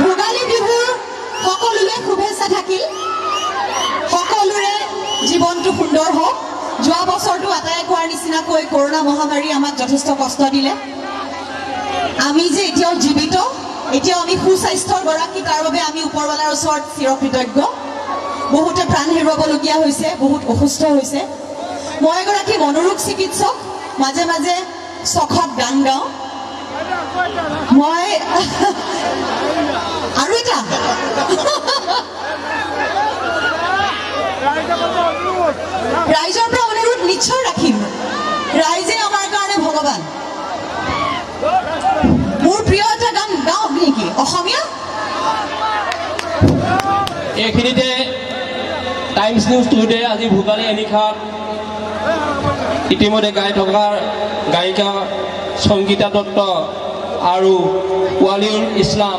ভোগালী বিহুৰ সকলোৰে শুভেচ্ছা থাকিল সকলোৰে জীৱনটো সুন্দৰ হওক যোৱা বছৰটো আটাই কোৱাৰ নিচিনাকৈ কৰোনা মহামাৰী আমাক যথেষ্ট কষ্ট দিলে আমি যে এতিয়াও জীৱিত এতিয়াও আমি সুস্বাস্থ্যৰ গৰাকী তাৰ বাবে আমি ওপৰৱালাৰ ওচৰত চিৰকৃতজ্ঞ বহুতে প্ৰাণ হেৰুৱাবলগীয়া হৈছে বহুত অসুস্থ হৈছে মই এগৰাকী মনোৰোগ চিকিৎসক মাজে মাজে চখত গান গাওঁ মই আৰু এটা ৰাইজৰ পৰা অনুৰোধ নিশ্চয় ৰাখিম ৰাইজে আমাৰ কাৰণে ভগৱান মোৰ প্ৰিয় এটা গান গাওক নেকি অসমীয়া এইখিনিতে টাইমছ নিউজ টুডে আজি ভোগালী এনিশাত ইতিমধ্যে গাই থকা গায়িকা সংগীতা দত্ত আৰু ৱালিউল ইছলাম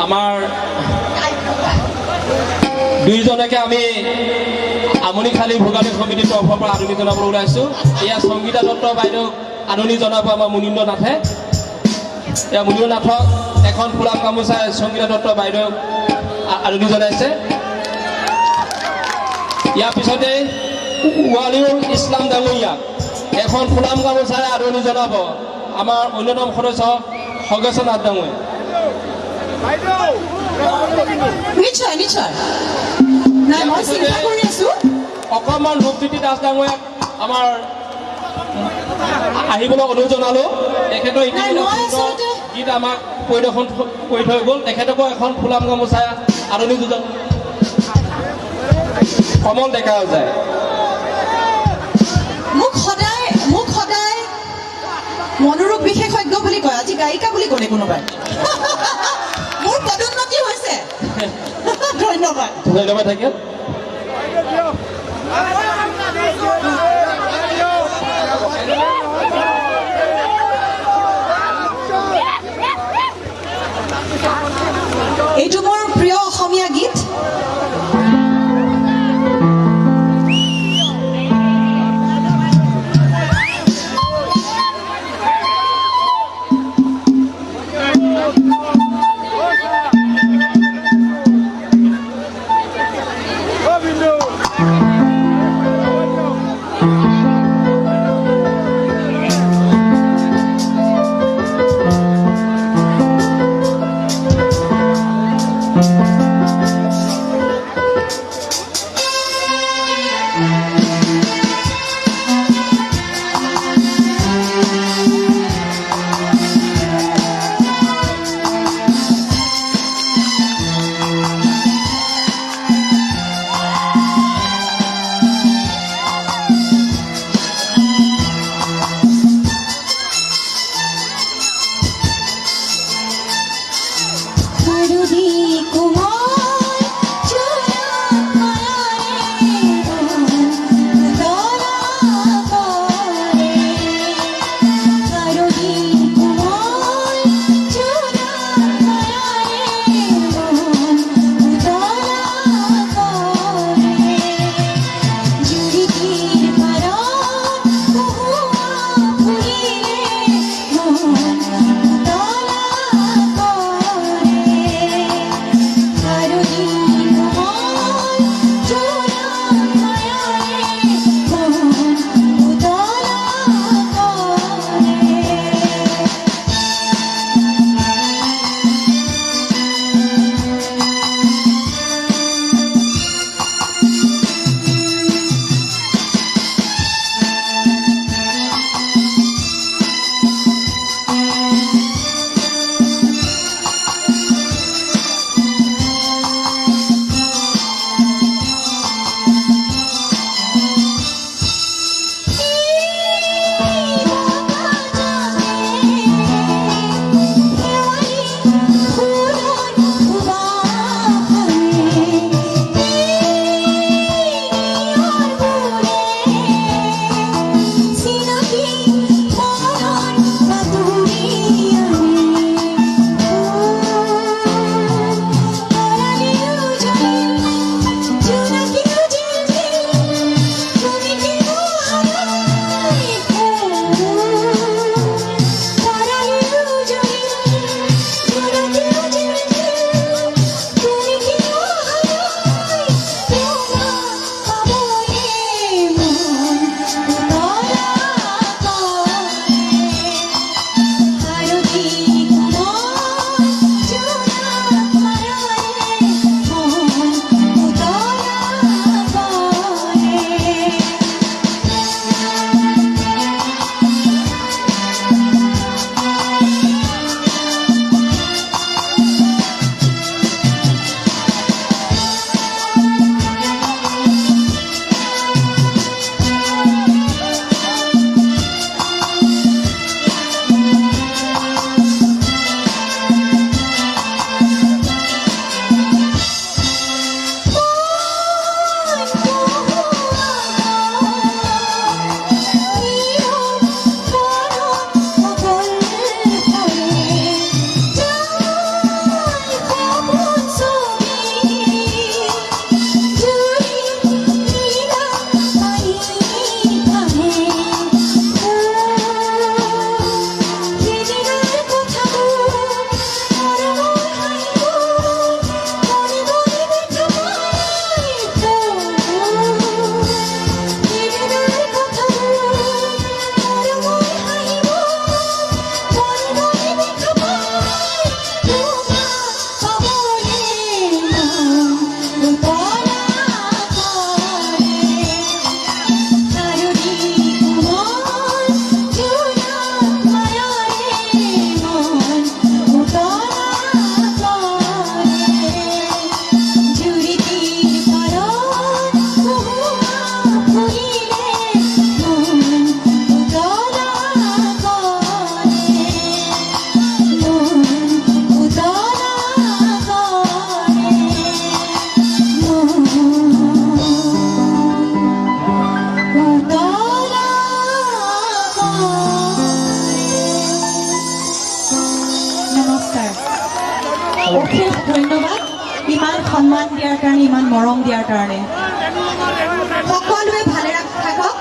আমাৰ দুইজনকে আমি আমনিখালী ভোগালী সমিতিৰ তৰফৰ পৰা আদৰণি জনাবলৈ ওলাইছোঁ এয়া সংগীতা দত্ত বাইদেউক আদৰণি জনাব আমাৰ মুনীন্দ্ৰ নাথে এয়া মুনীন্দ্ৰ নাথক এখন ফুলাম গামোচাই সংগীতা দত্ত বাইদেউক আদৰণি জনাইছে ইয়াৰ পিছতে ৱালিউল ইছলাম ডাঙৰীয়াক এখন ফুলাম গামোচাৰে আদৰণি জনাব আমাৰ অন্যতম সদস্য খগেশ্বৰ নাথ ডাঙৰীয়া নিশ্চয় নিশ্চয় নাই মই চিন্তা কৰি আছো অকণমান ৰূপজ্যোতি দাস ডাঙৰীয়াক আমাৰ আহিবলৈ অনুৰোধ জনালোঁ তেখেতৰ ইতিমধ্যে গীত আমাক পৰিদৰ্শন কৰি থৈ গ'ল তেখেতকো এখন ফুলাম গামোচা আদৰণি যোজন কমল ডেকা যায় মোক সদায় মনোৰোগ বিশেষজ্ঞ বুলি কয় আজি গায়িকা বুলি ক'লে কোনোবাই মোৰ পদোন্নতি হৈছে ধন্যবাদ ধন্যবাদ থাকিল এইটো মোৰ প্ৰিয় অসমীয়া গীত সন্মান দিয়াৰ কাৰণে, ইমান মৰম দিয়াৰ কাৰণে। সকলোৱে ভালে থাকক,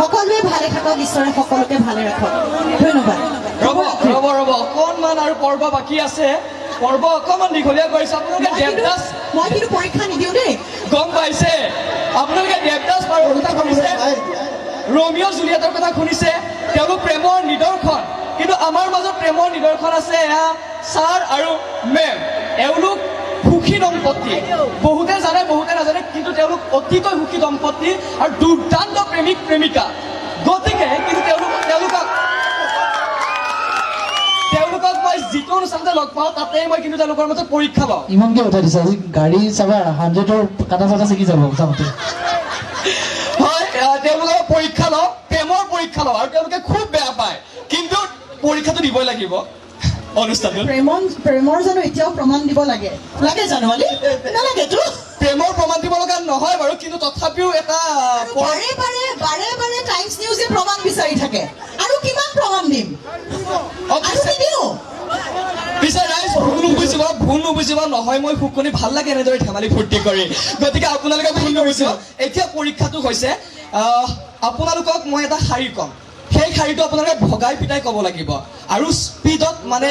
সকলোৱে ভালে থাকক, ঈশ্বৰে সকলোকে ভালে ৰাখক। ধন্যবাদ। ৰ'ব অকণমান আৰু পৰ্ব বাকী আছে, পৰ্ব অকণমান দীঘলীয়া কৰিছে। আপোনালোকে দেৱদাস, মই কিন্তু পৰীক্ষা নিদিওঁ দেই। গম পাইছে আপোনালোকে দেৱদাস পাৰৰ কথা শুনিছে, ৰোমিঅ' জুলিয়েটৰ কথা শুনিছে, তেওঁলোক প্ৰেমৰ নিদৰ্শন। কিন্তু আমাৰ মাজত প্ৰেমৰ নিদৰ্শন আছে এয়া ছাৰ আৰু মেম। এওঁলোক সুখী দম্পতী, বহুতে জানে বহুতে নাজানে, কিন্তু তেওঁলোক অতিকৈ সুখী দম্পতী আৰু দুৰ্দান্ত প্ৰেমিক প্ৰেমিকা। গতিকে কিন্তু তেওঁলোকক মই যিটো অনুষ্ঠানতে লগ পাওঁ তাতে মই কিন্তু তেওঁলোকৰ মাজত পৰীক্ষা পাওঁ। ইমানকে উঠাই দিছে আজি গাড়ী চাবা 100ৰ কাটা চাটা ছিগি যাব চাওঁতে। হয়, তেওঁলোকৰ পৰীক্ষা লওঁ, প্ৰেমৰ পৰীক্ষা লওঁ, আৰু তেওঁলোকে খুব বেয়া পায়, কিন্তু পৰীক্ষাটো দিবই লাগিব অনুষ্ঠানটোত। প্ৰেমৰ জানো এতিয়াও প্ৰমাণ দিব লাগে জানো? নালাগেতো। প্ৰেমৰ প্ৰমাণ দিব লগা নহয় বাৰু, কিন্তু তথাপিও এটা বাৰে টাইমছ নিউজে প্ৰমাণ বিচাৰি থাকে, আৰু কিমান প্ৰমাণ দিম? পিছে ৰাইজ ভুল নুবুজিব নহয়, মই শুকনি ভাল লাগে এনেদৰে ধেমালি ফূৰ্তি কৰি, গতিকে আপোনালোকে ভুল নুবুজিব। এতিয়া পৰীক্ষাটো হৈছে, আপোনালোকক মই এটা শাৰী ক'ম, সেই শাৰীটো আপোনালোকে ভগাই পিটাই ক'ব লাগিব, আৰু স্পীডত মানে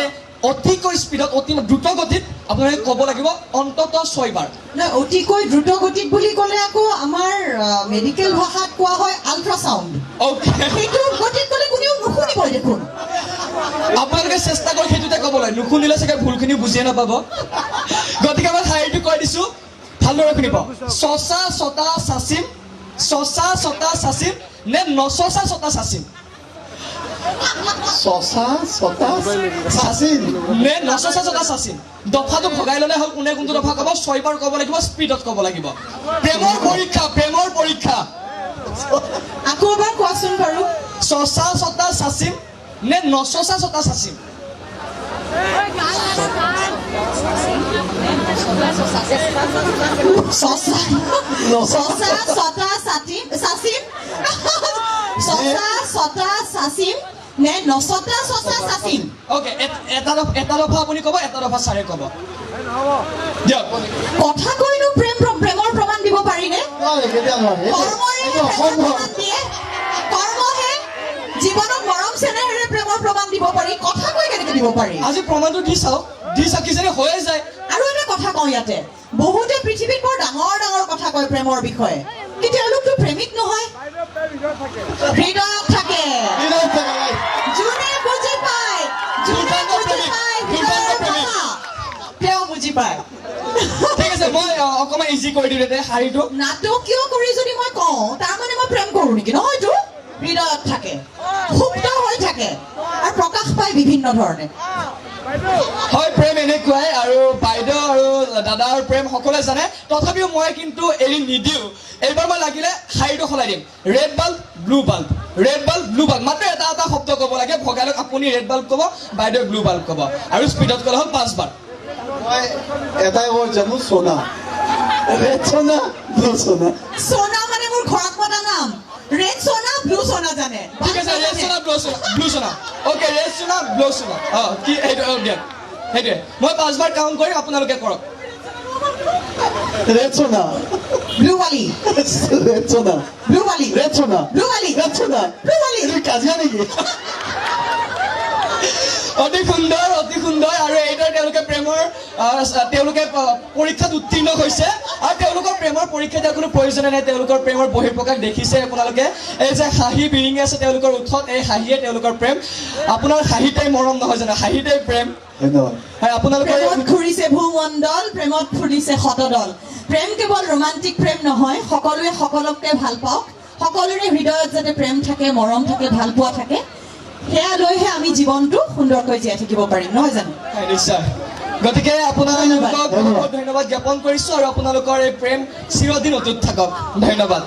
অতিকৈ স্পীডত, অতি দ্ৰুত গতিত আপোনালোকে ক'ব লাগিব অন্ততঃ 6 বাৰ। অতিকৈ দ্ৰুত গতিত বুলি ক'লে আকৌ আমাৰ মেডিকেল ভাষাত কোৱা হয় আল্ট্ৰাচাউণ্ড। সেইটো গতিত ক'লে কোনেও নুশুনিব দেখোন। আপোনালোকে চেষ্টা কৰি সেইটোতে ক'বলৈ, নুশুনিলে চাগে ভুলখিনি বুজিয়ে নাপাব। গতিকে মই শাৰীটো কৈ দিছো, ভালদৰে শুনিব। চচা ছটা চাচিম, চচা ছটা চাচিম নে নচচা ছটা চাচিম? চচা ছটা চাচিম নে নচচা ছটা চাচিম? দফাটো ভগাই ল'লে হ'ল, কোনে কোনটো দফা ক'ব। 6 বাৰ ক'ব লাগিব, স্পীডত ক'ব লাগিব। প্ৰেমৰ পৰীক্ষা, প্ৰেমৰ পৰীক্ষা। আকৌ এবাৰ কোৱাচোন বাৰু। চচা ছটা চাচিম নে নচচা ছটা চাচিম? অ'কে, এটা দফা আপুনি ক'ব, এটা দফা ছাৰে ক'ব। দিয়ক। কথা কৈনো প্ৰেমৰ প্ৰমাণ দিব পাৰিনে? কৰ্মহে জীৱনত মৰম চেনেহেৰে প্ৰেমৰ প্ৰমাণ দিব পাৰি, কথা কৈ কেনেকে দিব পাৰি? আজি প্ৰমাণটো দি চাওক, কিজানি হৈয়ে যায়। আৰু এটা কথা কওঁ ইয়াতে, বহুতে পৃথিৱীত বৰ ডাঙৰ ডাঙৰ কথা কয় প্ৰেমৰ বিষয়ে, কিন্তু তেওঁলোকতো প্ৰেমিক নহয়, হৃদয়ত থাকে। যোনে বুজি পায়, তেওঁ বুজি পায়। ঠিক আছে, মই অকণমান ইজি কৰি দিওঁ এতিয়া শাৰীটো। নাটকীয় কৰি যদি মই কওঁ, তাৰমানে মই প্ৰেম কৰো নেকি? নহয়তো, হৃদয়ত থাকে, সুপ্ত হৈ থাকে, আৰু প্ৰকাশ পায় বিভিন্ন ধৰণে। হয়, প্ৰেম এনেকুৱাই, আৰু বাইদেউ আৰু দাদাৰ প্ৰেম সকলোৱে জানে, তথাপিও মই কিন্তু এৰি নিদিওঁ। এইবাৰ মই লাগিলে শাৰীটো সলাই দিম। Red bulb, blue bulb, red bulb, blue bulb, মাত্ৰ এটা শব্দ ক'ব লাগে। ভগালক আপুনি ৰেড বাল্ব ক'ব, বাইদেউ ব্লু বাল্ব ক'ব, আৰু স্পীডত ক'লে হ'ল 5 বাৰ। মই এটাই ৱৰ্ড জানো, সোণা। ৰেড সোণা, ব্লু সোণা। সোণা মানে মোৰ ঘৰত পতা নাম। ৰেড সোণা, ব্লু সোণা জানে। ঠিক আছে, ৰেড সোণা, ব্লু সোণা। অ'কে, ৰেড সোণা, ব্লু সোণা। কি এইটো দিয়ক, সেইটোৱে। মই 5 বাৰ কাউণ্ট কৰিম, আপোনালোকে কৰক। ৰেড সোণা, ব্লু বালি, ৰেড সোণা, ব্লু বালি, ৰেড সোণা, ব্লু বালি, ৰেড সোণা, ব্লু বালি। এইটো কাজিয়া নেকি? অতি সুন্দৰ, অতি সুন্দৰ। আৰু এইদৰে তেওঁলোকে পৰীক্ষাত উত্তীৰ্ণ হৈছে, আৰু তেওঁলোকৰ প্ৰেমৰ পৰীক্ষা দিয়াৰ কোনো প্ৰয়োজনে নাই। তেওঁলোকৰ প্ৰেমৰ বহিঃপ্ৰকাশ দেখিছে আপোনালোকে। এই যে হাঁহি বিৰিঙি আছে তেওঁলোকৰ ওঠত, এই হাঁহিয়ে তেওঁলোকৰ প্ৰেম। আপোনাৰ হাঁহিতেই মৰম নহয় জানো, হাঁহিতেই প্ৰেম। ধন্যবাদ। হয়, আপোনালোকে প্ৰেমত ঘূৰিছে ভূমণ্ডল, প্ৰেমত ফুলিছে শতদল। প্ৰেম কেৱল ৰোমান্টিক প্ৰেম নহয়, সকলোৱে সকলোকে ভাল পাওক, সকলোৰে হৃদয়ত যাতে প্ৰেম থাকে, মৰম থাকে, ভাল পোৱা থাকে, সেয়া লৈহে আমি জীৱনটো সুন্দৰকৈ জীয়াই থাকিব পাৰিম, নহয় জানো? নিশ্চয়। গতিকে আপোনালোকক বহুত ধন্যবাদ জ্ঞাপন কৰিছো, আৰু আপোনালোকৰ এই প্ৰেম চিৰদিন অটুট থাকক। ধন্যবাদ।